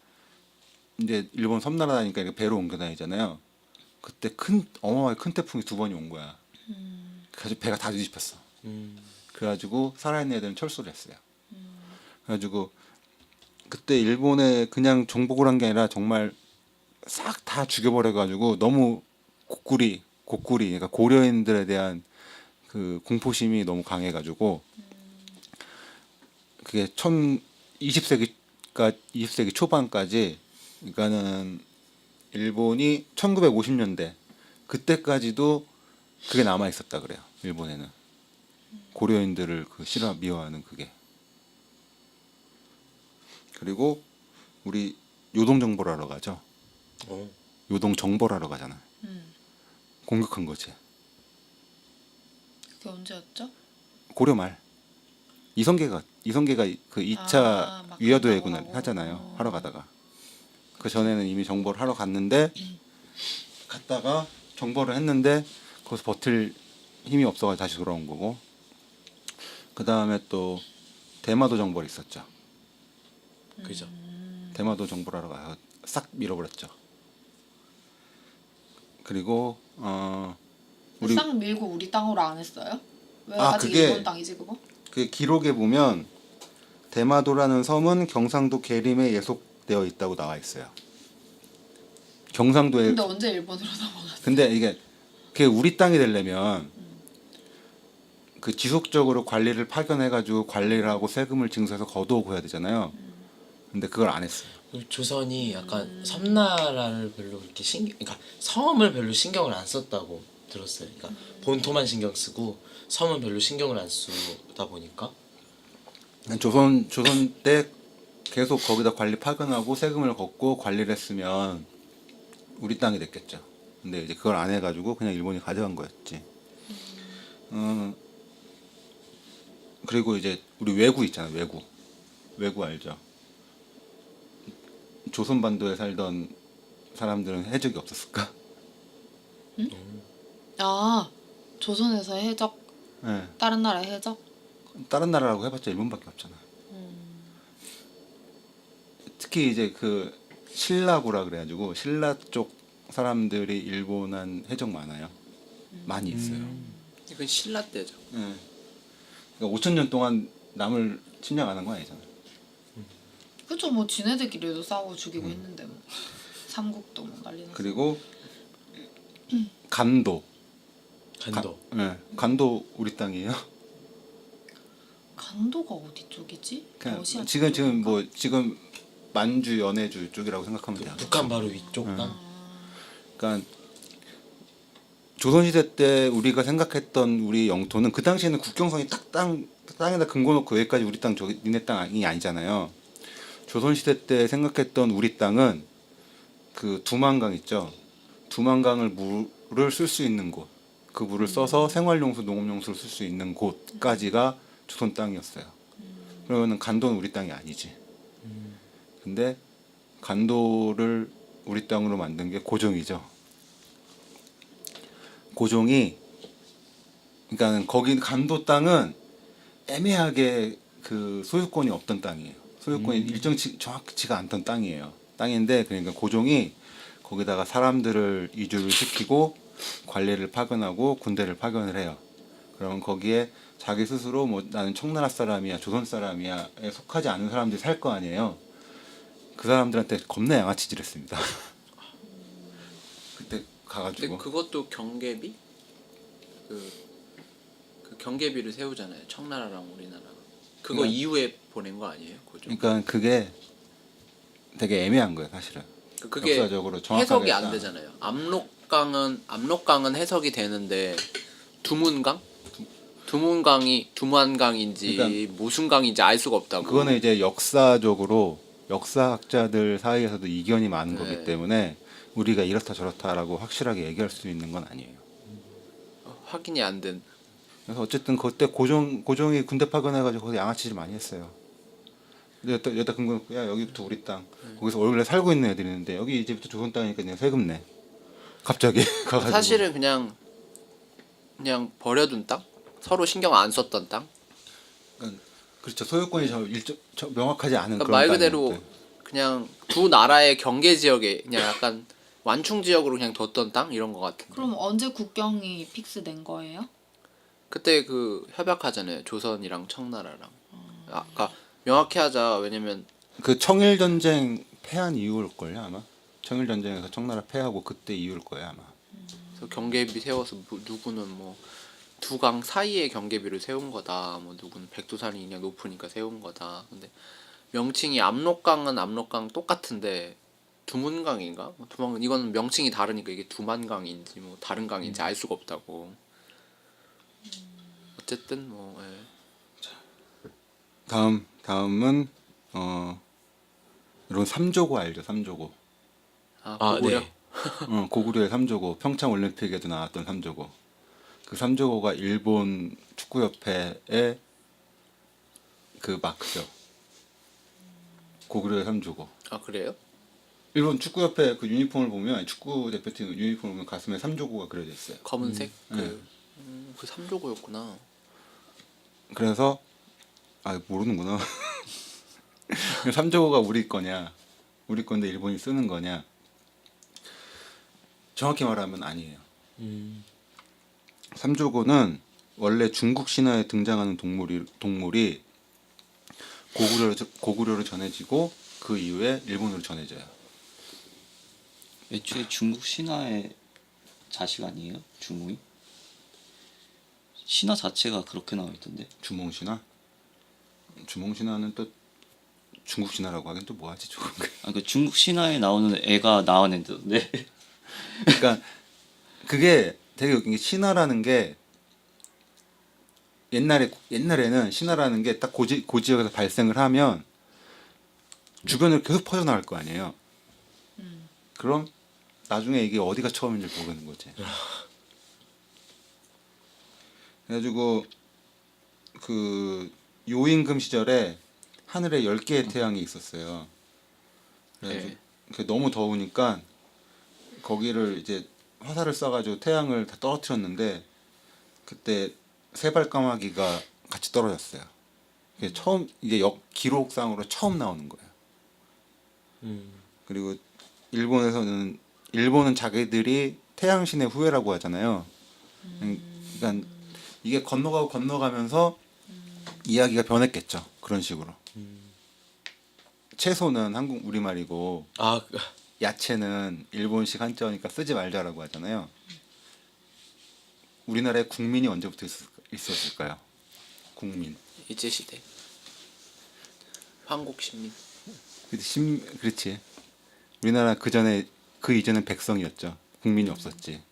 이제 일본 섬나라다니까 이렇게 배로 옮겨 다니잖아요. 그때 어마어마하게 큰 태풍이 두 번이 온 거야. 그래가지고 배가 다 뒤집혔어. 그래가지고 살아있는 애들은 철수를 했어요. 그래가지고 그때 일본에 그냥 정복을 한 게 아니라 정말 싹 다 죽여버려가지고 너무 고꾸리 그러니까 고려인들에 대한 그 공포심이 너무 강해가지고 그게 20세기 초반까지 그러니까는 일본이 1950년대 그때까지도 그게 남아 있었다 그래요. 일본에는 고려인들을 그 싫어 미워하는 그게. 그리고 우리 요동 정벌 하러 가죠. 어. 요동 정벌하러 가잖아. 공격한 거지. 그게 언제였죠? 고려 말. 이성계가 그 2차 막 위화도 간다고 해군을 하고. 하잖아요. 하러 가다가. 그 전에는 이미 정벌을 하러 갔는데 갔다가 정벌을 했는데 거기서 버틸 힘이 없어가지고 다시 돌아온 거고. 그 다음에 또 대마도 정벌이 있었죠. 그죠. 대마도 정벌하러 가서 싹 밀어버렸죠. 그리고 우리 싹 밀고 우리 땅으로 안 했어요? 왜 아, 아직 그게- 일본 땅이지 그거? 그 기록에 보면 대마도라는 섬은 경상도 계림에 예속되어 있다고 나와 있어요. 경상도에 근데 언제 일본으로 넘어갔어? 근데 이게 그게 우리 땅이 되려면 그 지속적으로 관리를 파견해가지고 관리를 하고 세금을 징수해서 거두고 해야 되잖아요. 근데 그걸 안 했어요. 그리고 조선이 약간 섬나라를 별로 그렇게 그러니까 섬을 별로 신경을 안 썼다고 들었어요. 그러니까 본토만 신경 쓰고 섬은 별로 신경을 안 쓰다 보니까 조선 때 계속 거기다 관리 파견하고 세금을 걷고 관리를 했으면 우리 땅이 됐겠죠. 근데 이제 그걸 안 해가지고 그냥 일본이 가져간 거였지. 그리고 이제 우리 왜구 있잖아. 왜구 알죠? 조선 반도에 살던 사람들은 해적이 없었을까? 아 조선에서 해적 네. 다른 나라의 해적? 다른 나라라고 해봤자 일본밖에 없잖아. 특히 이제 그 신라고라 그래가지고 신라 쪽 사람들이 일본한 해적 많아요. 많이 있어요. 이건 신라 때죠. 예. 그러니까 5천 년 동안 남을 침략 안 한 건 아니잖아. 그쵸 뭐 지네들끼리도 싸우고 죽이고 했는데 뭐 삼국도 뭐 난리 났어. 그리고 간도. 간도. 간도 우리 땅이에요. 간도가 어디 쪽이지? 그냥 러시아 지금 쪽인가? 뭐 지금 만주 연해주 쪽이라고 생각하면 돼요. 북한 바로 위쪽 땅. 그러니까 조선시대 때 우리가 생각했던 우리 영토는 그 당시에는 국경선이 딱 땅에다 근거 놓고 여기까지 우리 땅 저기 니네 땅이 아니잖아요. 조선시대 때 생각했던 우리 땅은 그 두만강 있죠. 두만강을 물을 쓸 수 있는 곳, 그 물을 써서 생활용수, 농업용수를 쓸 수 있는 곳까지가 조선 땅이었어요. 그러면 간도는 우리 땅이 아니지. 근데 간도를 우리 땅으로 만든 게 고종이죠. 고종이 그러니까 거기 간도 땅은 애매하게 그 소유권이 없던 땅이에요. 소유권이 정확치가 않던 땅이에요. 땅인데 그러니까 고종이 거기다가 사람들을 이주를 시키고 관리를 파견하고 군대를 파견을 해요. 그러면 거기에 자기 스스로 뭐 나는 청나라 사람이야, 조선 사람이야에 속하지 않은 사람들이 살 거 아니에요. 그 사람들한테 겁나 양아치질했습니다. 그때 근데 가가지고 그것도 경계비? 그 경계비를 세우잖아요. 청나라랑 우리나라가. 그거 그러니까- 이후에 보낸 거 아니에요? 고종? 그러니까 그게 되게 애매한 거예요, 사실은. 그게 역사적으로 정확하게 해석이 안 딱- 되잖아요. 압록강은 해석이 되는데 두만강인지 그러니까 무슨 강인지 알 수가 없다고. 그거는 이제 역사학자들 사이에서도 이견이 많은 네. 거기 때문에 우리가 이렇다 저렇다라고 확실하게 얘기할 수 있는 건 아니에요. 확인이 안 된. 그래서 어쨌든 그때 고종이 군대 파견해가지고 거기 양아치질 많이 했어요. 근데 여기다 근거 야 여기부터 우리 땅. 거기서 원래 살고 있는 애들이 있는데 여기 이제부터 조선 땅이니까 그냥 세금 내. 갑자기 가가지고. 사실은 그냥 버려둔 땅? 서로 신경 안 썼던 땅? 그렇죠. 소유권이 명확하지 않은 그러니까 그런 말 그대로 땅이었대. 그냥 두 나라의 경계 지역에 그냥 약간 완충 지역으로 그냥 뒀던 땅 이런 거 같은데. 그럼 언제 국경이 픽스된 거예요? 그때 그 협약하잖아요. 조선이랑 청나라랑. 아까 명확히 하자. 왜냐면 그 청일 전쟁 패한 이후일 걸요 아마. 청일 전쟁에서 청나라 패하고 그때 이후일 거예요 아마. 그래서 경계비 세워서 누구는 뭐 두 강 사이에 경계비를 세운 거다. 뭐 누구는 백두산이 그냥 높으니까 세운 거다. 근데 명칭이 압록강은 압록강 똑같은데 두문강인가? 두만 이거는 명칭이 다르니까 이게 두만강인지 뭐 다른 강인지 알 수가 없다고. 어쨌든 뭐 예. 다음은 이런 삼조고 알죠? 삼조고. 고구려. 네. 고구려의 삼조고 평창 올림픽에도 나왔던 삼조고. 그 삼조고가 일본 축구협회의 그 마크죠. 고구려의 삼조고. 아 그래요? 일본 축구협회 그 유니폼을 보면 축구 대표팀 유니폼을 보면 가슴에 삼조고가 그려져 있어요. 검은색 네. 그 삼조고였구나. 그래서 모르는구나. 삼조고가 우리 거냐, 우리 건데 일본이 쓰는 거냐? 정확히 말하면 아니에요. 삼조고는 원래 중국 신화에 등장하는 동물이 고구려로 전해지고 그 이후에 일본으로 전해져요. 애초에 중국 신화의 자식 아니에요? 주몽이? 신화 자체가 그렇게 나와 있던데. 주몽신화? 주몽신화는 또 중국 신화라고 하긴 또 뭐하지 조금. 그 중국 신화에 나오는 애가 나와낸다던데. 그러니까 그게 되게 웃긴 게 신화라는 게 옛날에는 신화라는 게 딱 고지역에서 발생을 하면 주변으로 계속 퍼져나갈 거 아니에요. 그럼 나중에 이게 어디가 처음인지 모르는 거지. 그래가지고 그 요임금 시절에 하늘에 10개의 태양이 있었어요. 그래가지고 그게 너무 더우니까 거기를 이제 화살을 쏴가지고 태양을 다 떨어뜨렸는데 그때 세발까마귀가 같이 떨어졌어요. 그게 처음 이제 기록상으로 처음 나오는 거예요. 그리고 일본은 자기들이 태양신의 후예라고 하잖아요. 그러니까 이게 건너가면서 이야기가 변했겠죠. 그런 식으로. 채소는 한국 우리말이고 야채는 일본식 한자어니까 쓰지 말자라고 하잖아요. 우리나라에 국민이 언제부터 있었을까요? 국민. 일제시대. 한국신민. 그렇지. 우리나라 그 이전은 백성이었죠. 국민이 없었지.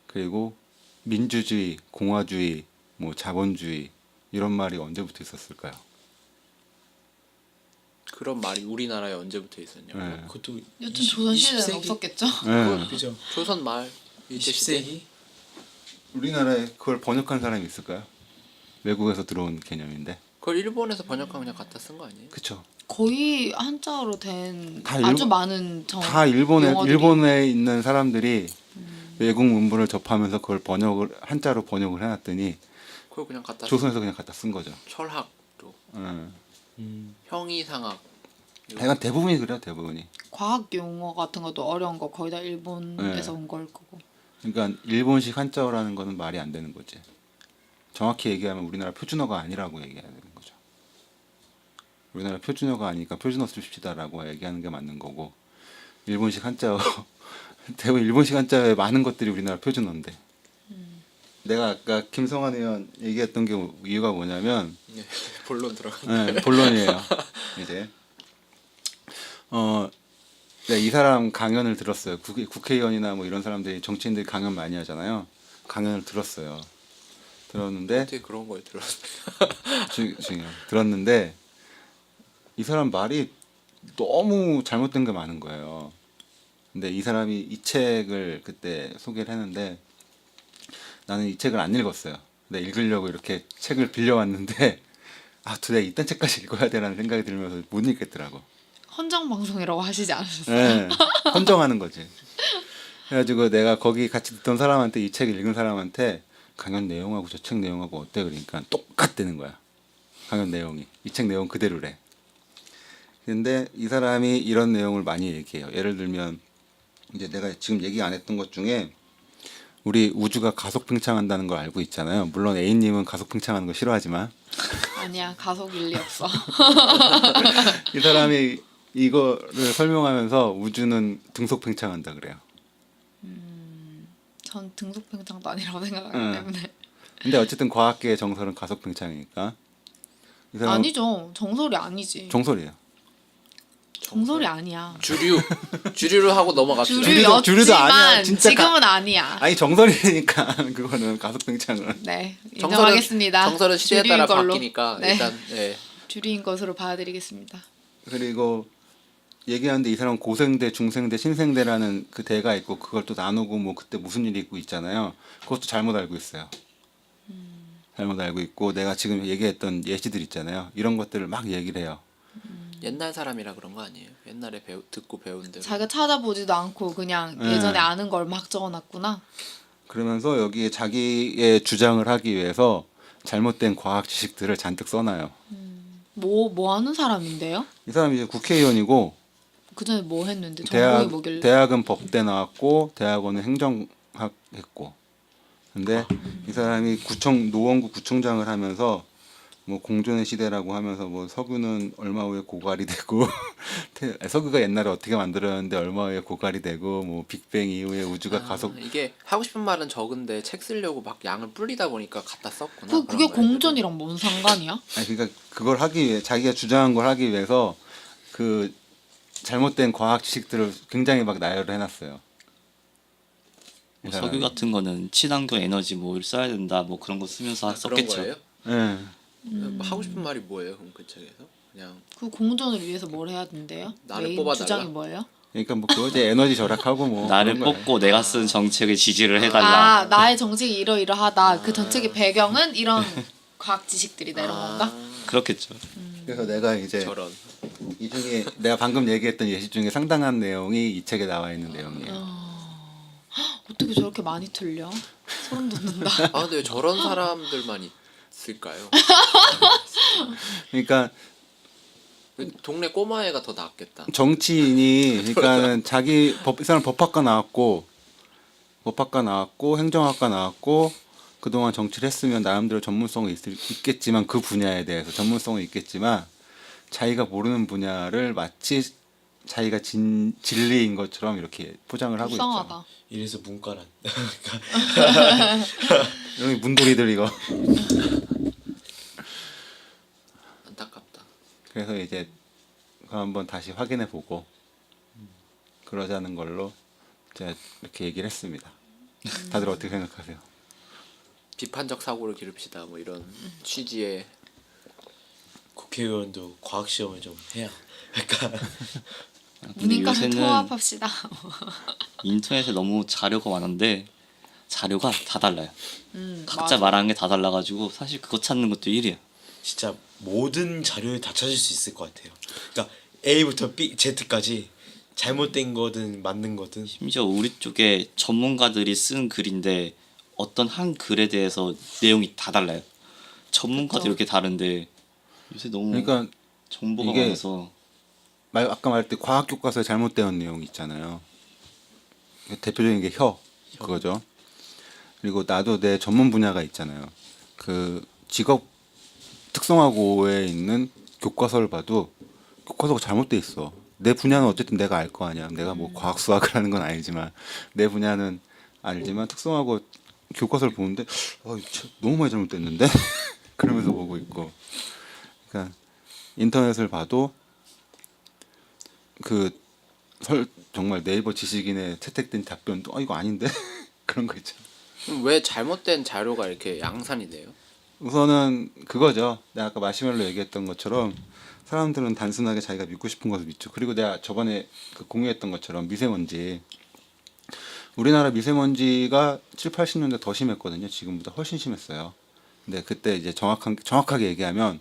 그리고 민주주의, 공화주의, 뭐 자본주의 이런 말이 언제부터 있었을까요? 그런 말이 우리나라에 언제부터 있었냐고. 네. 그것도 여튼 조선시대는 20세기? 없었겠죠? 네. 그죠. 조선 말 일제시대. 20세기? 우리나라에 그걸 번역한 사람이 있을까요? 외국에서 들어온 개념인데. 그걸 일본에서 번역하면 그냥 갖다 쓴 거 아니에요? 그쵸. 거의 한자어로 된 다 아주 일본- 많은 다 용어들이 일본에 있는 사람들이 외국 문분을 접하면서 그걸 한자로 번역을 해놨더니 그걸 그냥 갖다 조선에서 그냥 갖다 쓴 거죠. 철학도 응. 형이상학. 약간 대부분이 그래요. 대부분이. 과학 용어 같은 것도 어려운 거 거의 다 일본에서 네. 온 걸 거고. 그러니까 일본식 한자어라는 거는 말이 안 되는 거지. 정확히 얘기하면 우리나라 표준어가 아니라고 얘기해야 되는 거죠. 우리나라 표준어가 아니니까 표준어 씁시다라고 얘기하는 게 맞는 거고 일본식 한자어 대부분 일본식 한자어에 많은 것들이 우리나라 표준어인데 내가 아까 김성환 의원 얘기했던 게 이유가 뭐냐면 본론 들어가. 네, 본론이에요. 이제 네, 이 사람 강연을 들었어요. 국회의원이나 뭐 이런 사람들이 정치인들이 강연 많이 하잖아요. 강연을 들었어요. 들었는데 어떻게 그런 걸 들었어요? 들었는데 이 사람 말이 너무 잘못된 게 많은 거예요. 근데 이 사람이 이 책을 그때 소개를 했는데 나는 이 책을 안 읽었어요. 내가 읽으려고 이렇게 책을 빌려왔는데 도대체 이딴 책까지 읽어야 되라는 생각이 들면서 못 읽겠더라고. 헌정 방송이라고 하시지 않으셨어요? 네, 헌정하는 거지. 그래가지고 내가 거기 같이 듣던 사람한테 이 책을 읽은 사람한테 강연 내용하고 저 책 내용하고 어때? 그러니까 똑같다는 거야. 강연 내용이. 이 책 내용 그대로래. 근데 이 사람이 이런 내용을 많이 얘기해요. 예를 들면 이제 내가 지금 얘기 안 했던 것 중에 우리 우주가 가속 팽창한다는 걸 알고 있잖아요. 물론 A님은 가속 팽창하는 거 싫어하지만 아니야, 가속 일리 없어. 이 사람이 이거를 설명하면서 우주는 등속 팽창한다 그래요. 전 등속 팽창도 아니라고 생각하기 응. 때문에. 근데 어쨌든 과학계의 정설은 가속 팽창이니까 이 사람은 아니죠. 정설이 아니지. 정설이에요. 정설이 아니야. 주류로 하고 넘어갑시다. 주류도 아니야. 진짜 지금은 아니야. 아니 정설이니까 그거는 가속 팽창은. 네, 인정하겠습니다. 정설은 시대에 주류인 따라 걸로. 바뀌니까 네. 일단 예. 주류인 것으로 봐드리겠습니다. 그리고 얘기하는데 이 사람 고생대, 중생대, 신생대라는 그 대가 있고 그걸 또 나누고 뭐 그때 무슨 일이 있고 있잖아요. 그것도 잘못 알고 있어요. 잘못 알고 있고 내가 지금 얘기했던 예시들 있잖아요. 이런 것들을 막 얘기를 해요. 옛날 사람이라 그런 거 아니에요? 옛날에 듣고 배운 대로. 자기가 찾아보지도 않고 그냥 네. 예전에 아는 걸 막 적어놨구나. 그러면서 여기에 자기의 주장을 하기 위해서 잘못된 과학 지식들을 잔뜩 써놔요. 뭐 하는 사람인데요? 이 사람이 이제 국회의원이고 그 전에 뭐 했는데 전공이 뭐길래? 대학은 법대 나왔고 대학원은 행정학 했고 근데 이 사람이 노원구 구청장을 하면서 뭐 공존의 시대라고 하면서 뭐 석유는 얼마 후에 고갈이 되고 석유가 옛날에 어떻게 만들었는데 얼마 후에 고갈이 되고 뭐 빅뱅 이후에 우주가 가속 이게 하고 싶은 말은 적은데 책 쓰려고 막 양을 불리다 보니까 갖다 썼구나. 그게 그런 거예요. 공전이랑 뭔 상관이야? 아니 그러니까 그걸 하기 위해 자기가 주장한 걸 하기 위해서 그 잘못된 과학 지식들을 굉장히 막 나열을 해놨어요. 뭐 석유 같은 거는 친환경 에너지 뭐 써야 된다 뭐 그런 거 쓰면서 그런 썼겠죠. 거예요? 예. 뭐 하고 싶은 말이 뭐예요? 그럼 그 책에서 그냥 그 공전을 위해서 뭘 해야 된대요? 나를 메인 뽑아달라? 주장이 뭐예요? 그러니까 뭐 그거 이제 에너지 절약하고 뭐 나를 그런 거예요. 뽑고 내가 쓴 정책에 지지를 해달라. 아, 나의 정책이 이러이러하다. 그 정책의 배경은 이런 과학 지식들이다 이런 건가? 그렇겠죠. 그래서 내가 이제 저런. 이 중에 내가 방금 얘기했던 예시 중에 상당한 내용이 이 책에 나와 있는 내용이에요. 어떻게 저렇게 많이 틀려? 소름 돋는다. 아 근데 왜 저런 사람들만 있을까요? 그러니까 동네 꼬마애가 더 낫겠다. 정치인이 그러니까는 자기 이 사람 법학과 나왔고 행정학과 나왔고 그동안 정치를 했으면 나름대로 전문성이 있겠지만 그 분야에 대해서 전문성은 있겠지만 자기가 모르는 분야를 마치 자기가 진리인 것처럼 이렇게 포장을 하고 있죠. 불쌍하다. 이래서 문과란. 여기 문돌이들 이거. 안타깝다. 그래서 이제 그거 한번 다시 확인해 보고 그러자는 걸로 제가 이렇게 얘기를 했습니다. 다들 어떻게 생각하세요? 비판적 사고를 기릅시다. 뭐 이런 취지의 국회의원도 과학 시험을 좀 해야. 그러니까 근데 문인과를 요새는 통합합시다. 인터넷에 너무 자료가 많은데 자료가 다 달라요. 각자 맞아. 말하는 게 다 달라가지고 사실 그거 찾는 것도 일이야. 진짜 모든 자료를 다 찾을 수 있을 것 같아요. 그러니까 A부터 B, Z까지 잘못된 거든 맞는 거든. 심지어 우리 쪽에 전문가들이 쓴 글인데 어떤 한 글에 대해서 내용이 다 달라요. 전문가도 그쵸. 이렇게 다른데 요새 너무 그러니까 정보가 이게 많아서 아까 말할 때 과학 교과서에 잘못된 내용이 있잖아요. 대표적인 게 그거죠. 그리고 나도 내 전문 분야가 있잖아요. 그 직업 특성화고에 있는 교과서를 봐도 교과서가 잘못돼 있어. 내 분야는 어쨌든 내가 알 거 아니야. 내가 뭐 과학 수학을 하는 건 아니지만 내 분야는 알지만 특성화고 교과서를 보는데 이 책 너무 많이 잘못됐는데 그러면서 보고 있고. 그러니까 인터넷을 봐도 정말 네이버 지식인에 채택된 답변도 이거 아닌데 그런 거 있잖아. 그럼 왜 잘못된 자료가 이렇게 양산이 돼요? 우선은 그거죠. 내가 아까 마시멜로 얘기했던 것처럼 사람들은 단순하게 자기가 믿고 싶은 것을 믿죠. 그리고 내가 저번에 공유했던 것처럼 미세먼지. 우리나라 미세먼지가 7, 80년대 더 심했거든요. 지금보다 훨씬 심했어요. 근데 그때 이제 정확하게 얘기하면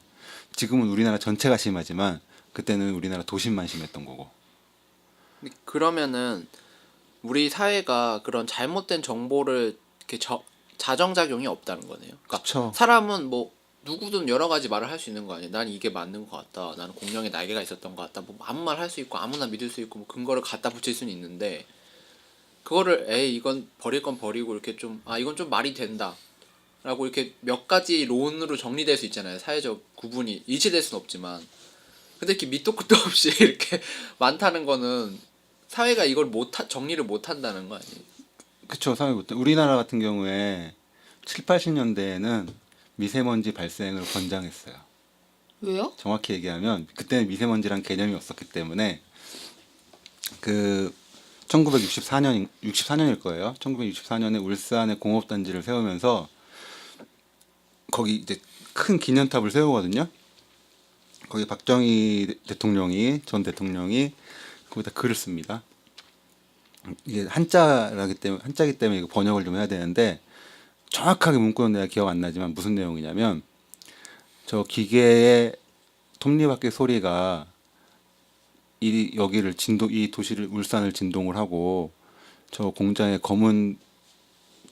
지금은 우리나라 전체가 심하지만 그때는 우리나라 도심만 심했던 거고. 근데 그러면은 우리 사회가 그런 잘못된 정보를 이렇게 자정작용이 없다는 거네요. 그러니까 그쵸. 사람은 뭐 누구든 여러 가지 말을 할 수 있는 거 아니에요. 난 이게 맞는 것 같다. 나는 공룡의 날개가 있었던 것 같다. 뭐 아무 말 할 수 있고 아무나 믿을 수 있고 뭐 근거를 갖다 붙일 수는 있는데 그거를 에이 이건 버릴 건 버리고 이렇게 좀 이건 좀 말이 된다. 라고 이렇게 몇 가지 론으로 정리될 수 있잖아요. 사회적 구분이 일치될 수는 없지만 근데 이렇게 밑도 끝도 없이 이렇게 많다는 거는 사회가 이걸 정리를 못 한다는 거 아니에요? 그쵸. 우리나라 같은 경우에 7, 80년대에는 미세먼지 발생을 권장했어요. 왜요? 정확히 얘기하면 그때는 미세먼지란 개념이 없었기 때문에 그 64년일 거예요. 1964년에 울산에 공업단지를 세우면서 거기 이제 큰 기념탑을 세우거든요. 거기 박정희 전 대통령이 거기다 글을 씁니다. 이게 한자기 때문에 이거 번역을 좀 해야 되는데 정확하게 문구는 내가 기억 안 나지만 무슨 내용이냐면 저 기계의 톱니바퀴 소리가 이 도시를 울산을 진동을 하고 저 공장의 검은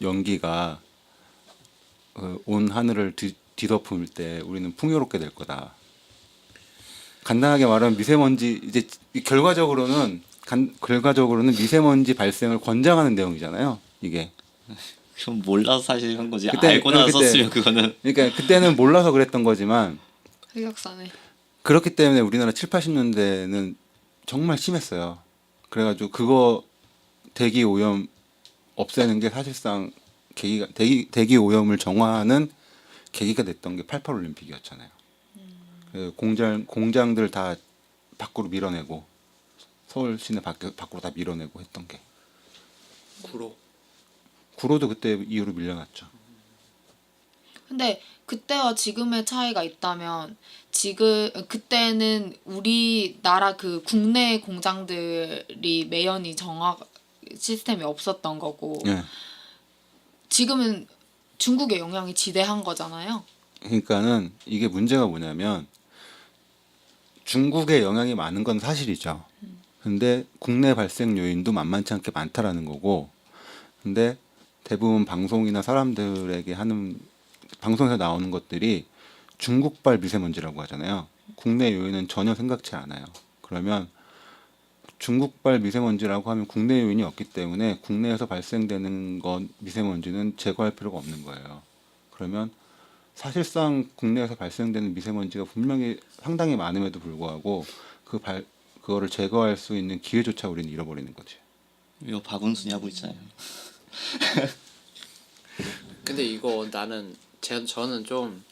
연기가 온 하늘을 뒤덮을 때 우리는 풍요롭게 될 거다. 간단하게 말하면 미세먼지 이제 결과적으로는 미세먼지 발생을 권장하는 내용이잖아요. 이게. 그럼 몰라서 사실 한 거지. 그때- 알고 나서 그때- 썼으면 그거는 그러니까 그때는 몰라서 그랬던 거지만 흑역사네. 그렇기 때문에 우리나라 7, 80년대는 정말 심했어요. 그래가지고 그거 대기 오염 없애는 게 사실상 대기 오염을 정화하는 계기가 됐던 게 88 올림픽이었잖아요. 그 공장들 다 밖으로 밀어내고 서울 시내 밖으로 다 밀어내고 했던 게 구로도 그때 이후로 밀려났죠. 근데 그때와 지금의 차이가 있다면 그때는 우리나라 그 국내 공장들이 매연이 정화 시스템이 없었던 거고 예. 지금은 중국의 영향이 지대한 거잖아요. 그러니까는 이게 문제가 뭐냐면 중국의 영향이 많은 건 사실이죠. 근데 국내 발생 요인도 만만치 않게 많다라는 거고, 근데 대부분 방송이나 사람들에게 하는 방송에서 나오는 것들이 중국발 미세먼지라고 하잖아요. 국내 요인은 전혀 생각지 않아요. 그러면 중국발 미세먼지라고 하면 국내 요인이 없기 때문에 국내에서 발생되는 미세먼지는 제거할 필요가 없는 거예요. 그러면 사실상 국내에서 발생되는 미세먼지가 분명히 상당히 많음에도 불구하고 그거를 제거할 수 있는 기회조차 우리는 잃어버리는 거지. 이거 박원순이 하고 있잖아요. 근데 이거 저는 좀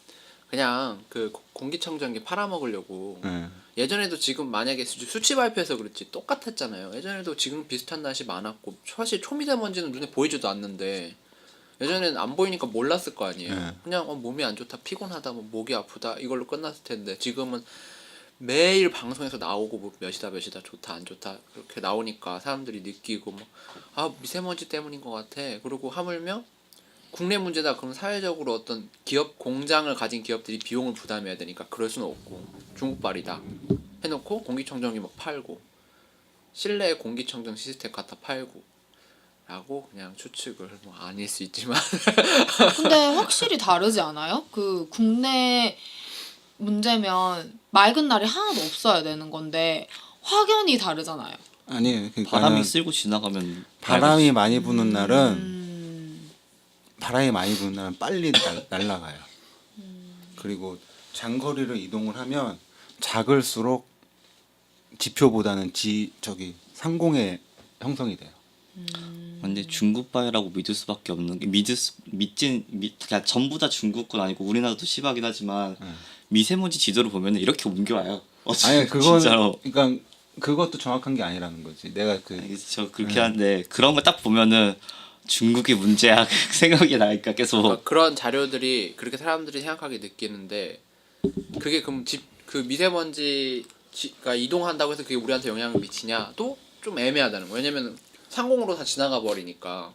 그냥 그 공기청정기 팔아먹으려고 예. 예전에도 지금 만약에 수치 발표해서 그렇지 똑같았잖아요. 예전에도 지금 비슷한 날씨 많았고 사실 초미세먼지는 눈에 보이지도 않는데 예전에는 안 보이니까 몰랐을 거 아니에요. 네. 그냥 몸이 안 좋다, 피곤하다, 뭐 목이 아프다 이걸로 끝났을 텐데 지금은 매일 방송에서 나오고 뭐 몇이다 좋다 안 좋다 그렇게 나오니까 사람들이 느끼고 뭐 미세먼지 때문인 것 같아. 그리고 하물며 국내 문제다 그럼 사회적으로 어떤 공장을 가진 기업들이 비용을 부담해야 되니까 그럴 수는 없고 중국발이다 해놓고 공기청정기 막 팔고 실내 공기청정 시스템 갖다 팔고 라고 그냥 추측을 아닐 수 있지만 근데 확실히 다르지 않아요? 그 국내 문제면 맑은 날이 하나도 없어야 되는 건데 확연히 다르잖아요. 아니, 그러니까 바람이 쓸고 지나가면 바람이 많이 부는 날은 음, 빨리 날아가요. 그리고 장거리를 이동을 하면 작을수록 지표보다는 상공의 형성이 돼요. 근데 중국발이라고 믿을 수밖에 없는 게 그러니까 전부 다 중국 건 아니고 우리나라도 심하긴 하지만 미세먼지 지도를 보면 이렇게 옮겨와요. 아니 그건 진짜로. 그러니까 그것도 정확한 게 아니라는 거지. 내가 저 그렇게 하는데 그런 거 딱 보면은 중국이 문제야 생각이 나니까 계속 그러니까 그런 자료들이 그렇게 사람들이 생각하게 느끼는데 그게 그럼 그 미세먼지가 이동한다고 해서 그게 우리한테 영향을 미치냐도 좀 애매하다는 거예요. 왜냐면 상공으로 다 지나가 버리니까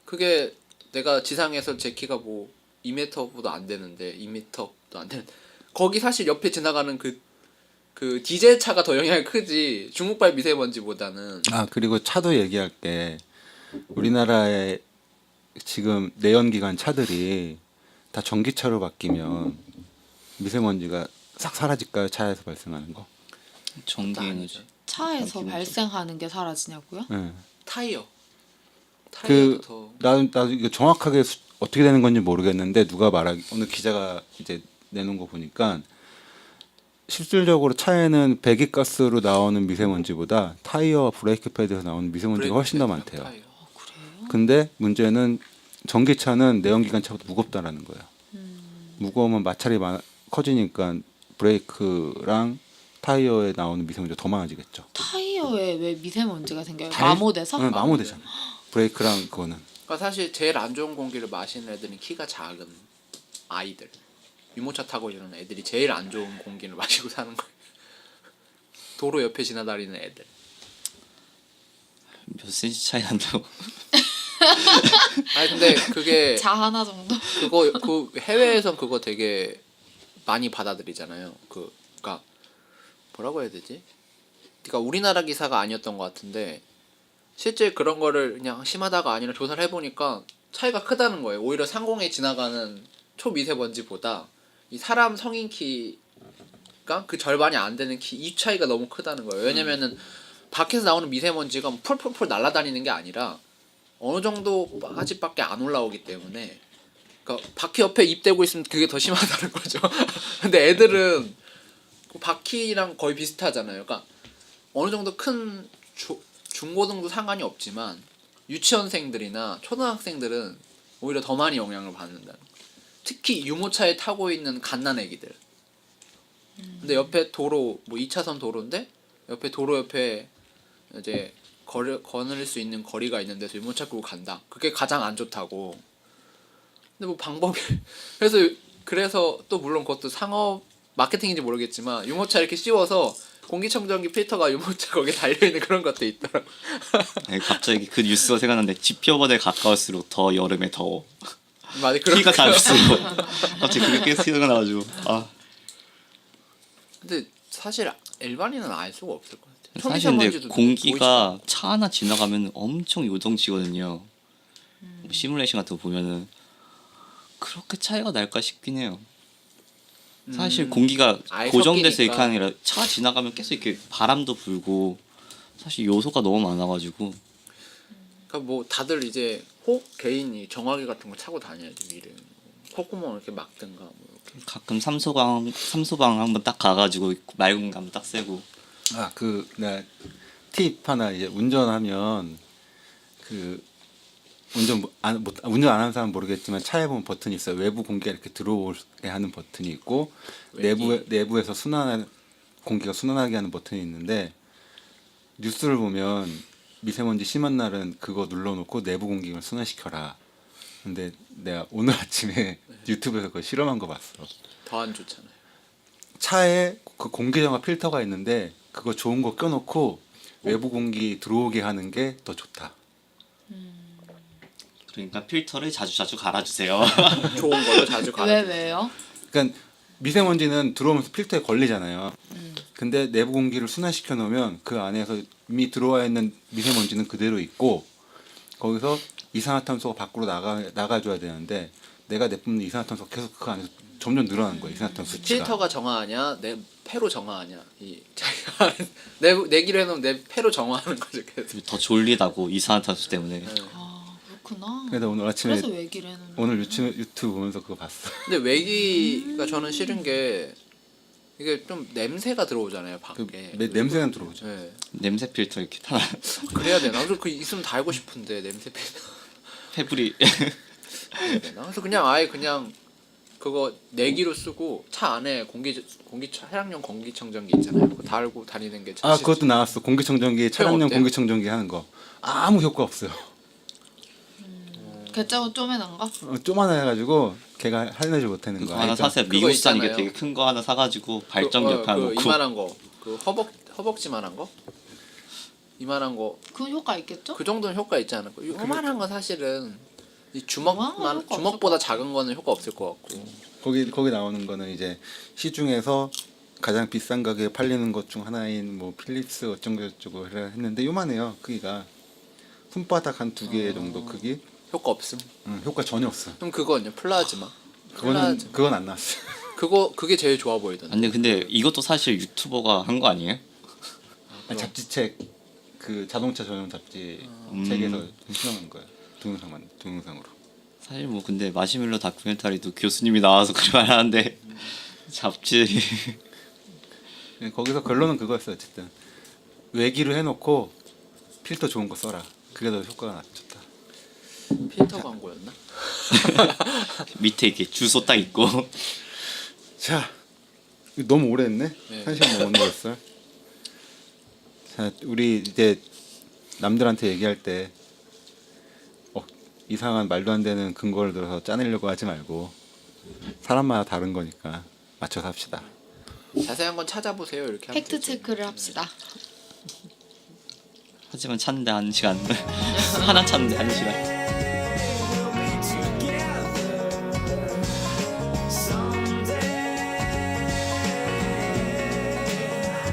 그게 내가 지상에서 제 키가 뭐 2m보다 안 되는데 2m도 안 되는 거기 사실 옆에 지나가는 그 디젤 차가 더 영향이 크지 중국발 미세먼지보다는. 아 그리고 차도 얘기할게. 우리나라에 지금 내연기관 차들이 다 전기차로 바뀌면 미세먼지가 싹 사라질까요? 차에서 발생하는 거? 전기 에너지. 아니죠. 차에서 기본적으로. 발생하는 게 사라지냐고요? 네. 타이어도 그 더 나도 이거 정확하게 어떻게 되는 건지 모르겠는데 누가 말하기 오늘 기자가 이제 내놓은 거 보니까 실질적으로 차에는 배기가스로 나오는 미세먼지보다 타이어 브레이크 패드에서 나오는 미세먼지가 훨씬 더 많대요. 타이어. 근데 문제는 전기차는 내연기관 차보다 무겁다라는 거예요. 무거우면 마찰이 커지니까 브레이크랑 타이어에 나오는 미세먼지가 더 많아지겠죠. 타이어에 왜 미세먼지가 생겨요? 달- 마모돼서? 응, 마모되잖아. 브레이크랑 그거는. 그러니까 사실 제일 안 좋은 공기를 마시는 애들은 키가 작은 아이들, 유모차 타고 이러는 애들이 제일 안 좋은 공기를 마시고 사는 거예요. 도로 옆에 지나다니는 애들. 몇 cm 차이 난다고. 아니 근데 그게 자 하나 정도? 그거 그 해외에선 그거 되게 많이 받아들이잖아요. 그러니까 뭐라고 해야 되지? 그러니까 우리나라 기사가 아니었던 것 같은데 실제 그런 거를 그냥 심하다가 아니라 조사를 해보니까 차이가 크다는 거예요. 오히려 상공에 지나가는 초미세먼지보다 이 사람 성인 키가 그 절반이 안 되는 키 이 차이가 너무 크다는 거예요. 왜냐면은 밖에서 나오는 미세먼지가 뭐 풀풀풀 날아다니는 게 아니라 어느 정도까지밖에 안 올라오기 때문에 그러니까 바퀴 옆에 입 대고 있으면 그게 더 심하다는 거죠. 근데 애들은 그 바퀴랑 거의 비슷하잖아요. 그러니까 어느 정도 큰 중고등도 상관이 없지만 유치원생들이나 초등학생들은 오히려 더 많이 영향을 받는다는 거예요. 특히 유모차에 타고 있는 갓난 애기들. 근데 옆에 도로 뭐 2차선 도로인데 옆에 도로 옆에 이제 거닐 수 있는 거리가 있는 데서 유모차 끌고 간다. 그게 가장 안 좋다고. 근데 뭐 방법이 그래서 또 물론 그것도 상업 마케팅인지 모르겠지만 유모차 이렇게 씌워서 공기청정기 필터가 유모차 거기에 달려있는 그런 것도 있더라고. 네, 갑자기 그 뉴스가 생각났는데 지표본에 가까울수록 더 여름에 더워. 맞아 그런 키가 거. 작을수록 갑자기 그게 계속 생각나가지고 근데 사실 일반인은 알 수가 없을 것 같아요. 사실 근데 초미세먼지도 공기가 차 하나 지나가면 엄청 요동치거든요. 뭐 시뮬레이션 같은 거 보면은 그렇게 차이가 날까 싶긴 해요. 사실 공기가 아예 고정돼서 이렇게 섞이니까. 아니라 차 지나가면 계속 이렇게 바람도 불고 사실 요소가 너무 많아가지고 그러니까 뭐 다들 이제 개인이 정화기 같은 거 차고 다녀야지 위를. 콧구멍 이렇게 막든가 뭐 이렇게. 가끔 삼소방 한번 딱 가가지고 맑은 감 딱 쐬고 아 그 내가 팁 하나 이제 운전하면 그 운전 안 하는 사람 은 모르겠지만 차에 보면 버튼이 있어요. 외부 공기가 이렇게 들어오게 하는 버튼이 있고 내부에서 공기가 순환하게 하는 버튼이 있는데 뉴스를 보면 미세먼지 심한 날은 그거 눌러놓고 내부 공기를 순환시켜라. 근데 내가 오늘 아침에 유튜브에서 그거 실험한 거 봤어. 더 안 좋잖아요. 차에 그 공기정화 필터가 있는데 그거 좋은 거 껴놓고 외부 공기 들어오게 하는 게 더 좋다. 그러니까 필터를 자주 갈아주세요. 좋은 걸로 자주 가. 왜요? 그러니까 미세먼지는 들어오면서 필터에 걸리잖아요. 근데 내부 공기를 순환시켜 놓으면 그 안에서 이미 들어와 있는 미세먼지는 그대로 있고 거기서 이산화탄소가 밖으로 나가줘야 되는데 내가 내뿜는 이산화탄소가 계속 그 안에서 점점 늘어나는 거예요. 이산화탄소 수치가. 필터가 정화하냐 내 폐로 정화하냐 이 자기가 내기로 해놓으면 내 폐로 정화하는 거죠. 계속. 더 졸리다고 이산화탄소 때문에. 아 그렇구나. 그래서 오늘 아침에 그래서 얘기를 해놓는 오늘 유튜브 보면서 그거 봤어. 근데 외기가 저는 싫은 게 이게 좀 냄새가 들어오잖아요 그 밖에. 냄새는 들어오죠. 네. 냄새 필터 이렇게 다 그래야 되나? 그래서 그 있으면 달고 싶은데 냄새 필터 페브리 해야 되나? 그래서 그냥 아예 그냥 그거 내기로 쓰고 차 안에 차량용 공기청정기 있잖아요. 그거 달고 다니는 게 아 그것도 나왔어. 공기청정기 차량용 어때요? 공기청정기 하는 거 아무 효과 없어요. 개짜고 쪼매난가? 쪼만해가지고 걔가 할매지 못하는 그거 거 하나 알죠? 사세요. 그거 미국산 이게 있잖아요. 되게 큰 거 하나 사가지고 발전기 그, 옆에 하나 그 놓고 이만한 거, 그 허벅지만한 거, 이만한 거, 그 효과 있겠죠? 그 정도는 효과 있지 않을까? 요만한 거 사실은 이 효과 없을 주먹보다 작은 거는 효과 없을 것 같고. 거기 나오는 거는 이제 시중에서 가장 비싼 가격에 팔리는 것 중 하나인 뭐 필립스 어쩌고 저쩌고 했는데 요만해요. 크기가 손바닥 한 두 개 정도 크기. 효과 없음. 효과 전혀 없어. 그럼 그거는요? 플라즈마. 그건 안 나왔어. 그게 제일 좋아 보이던데. 아니 근데 이것도 사실 유튜버가 한 거 아니에요? 아니, 잡지책 그 자동차 전용 잡지 책에서 신청한 거야. 동영상으로. 사실 뭐 근데 마시멜로 다큐멘터리도 교수님이 나와서 그렇게 말하는데 잡지 거기서 결론은 그거였어. 어쨌든 외기로 해놓고 필터 좋은 거 써라. 그게 더 효과가 좋다. 필터 광고였나? 밑에 이렇게 주소 딱 있고 자, 이거 너무 오래 했네. 네. 1시간 넘었네 벌써. 자, 우리 이제 남들한테 얘기할 때 이상한 말도 안 되는 근거를 들어서 짜내려고 하지 말고 사람마다 다른 거니까 맞춰서 합시다. 자세한 건 찾아보세요. 이렇게 하면 팩트 되죠. 체크를 합시다. 하지만 찾는데 1시간 하나 찾는데 1시간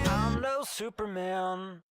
I'm no Superman.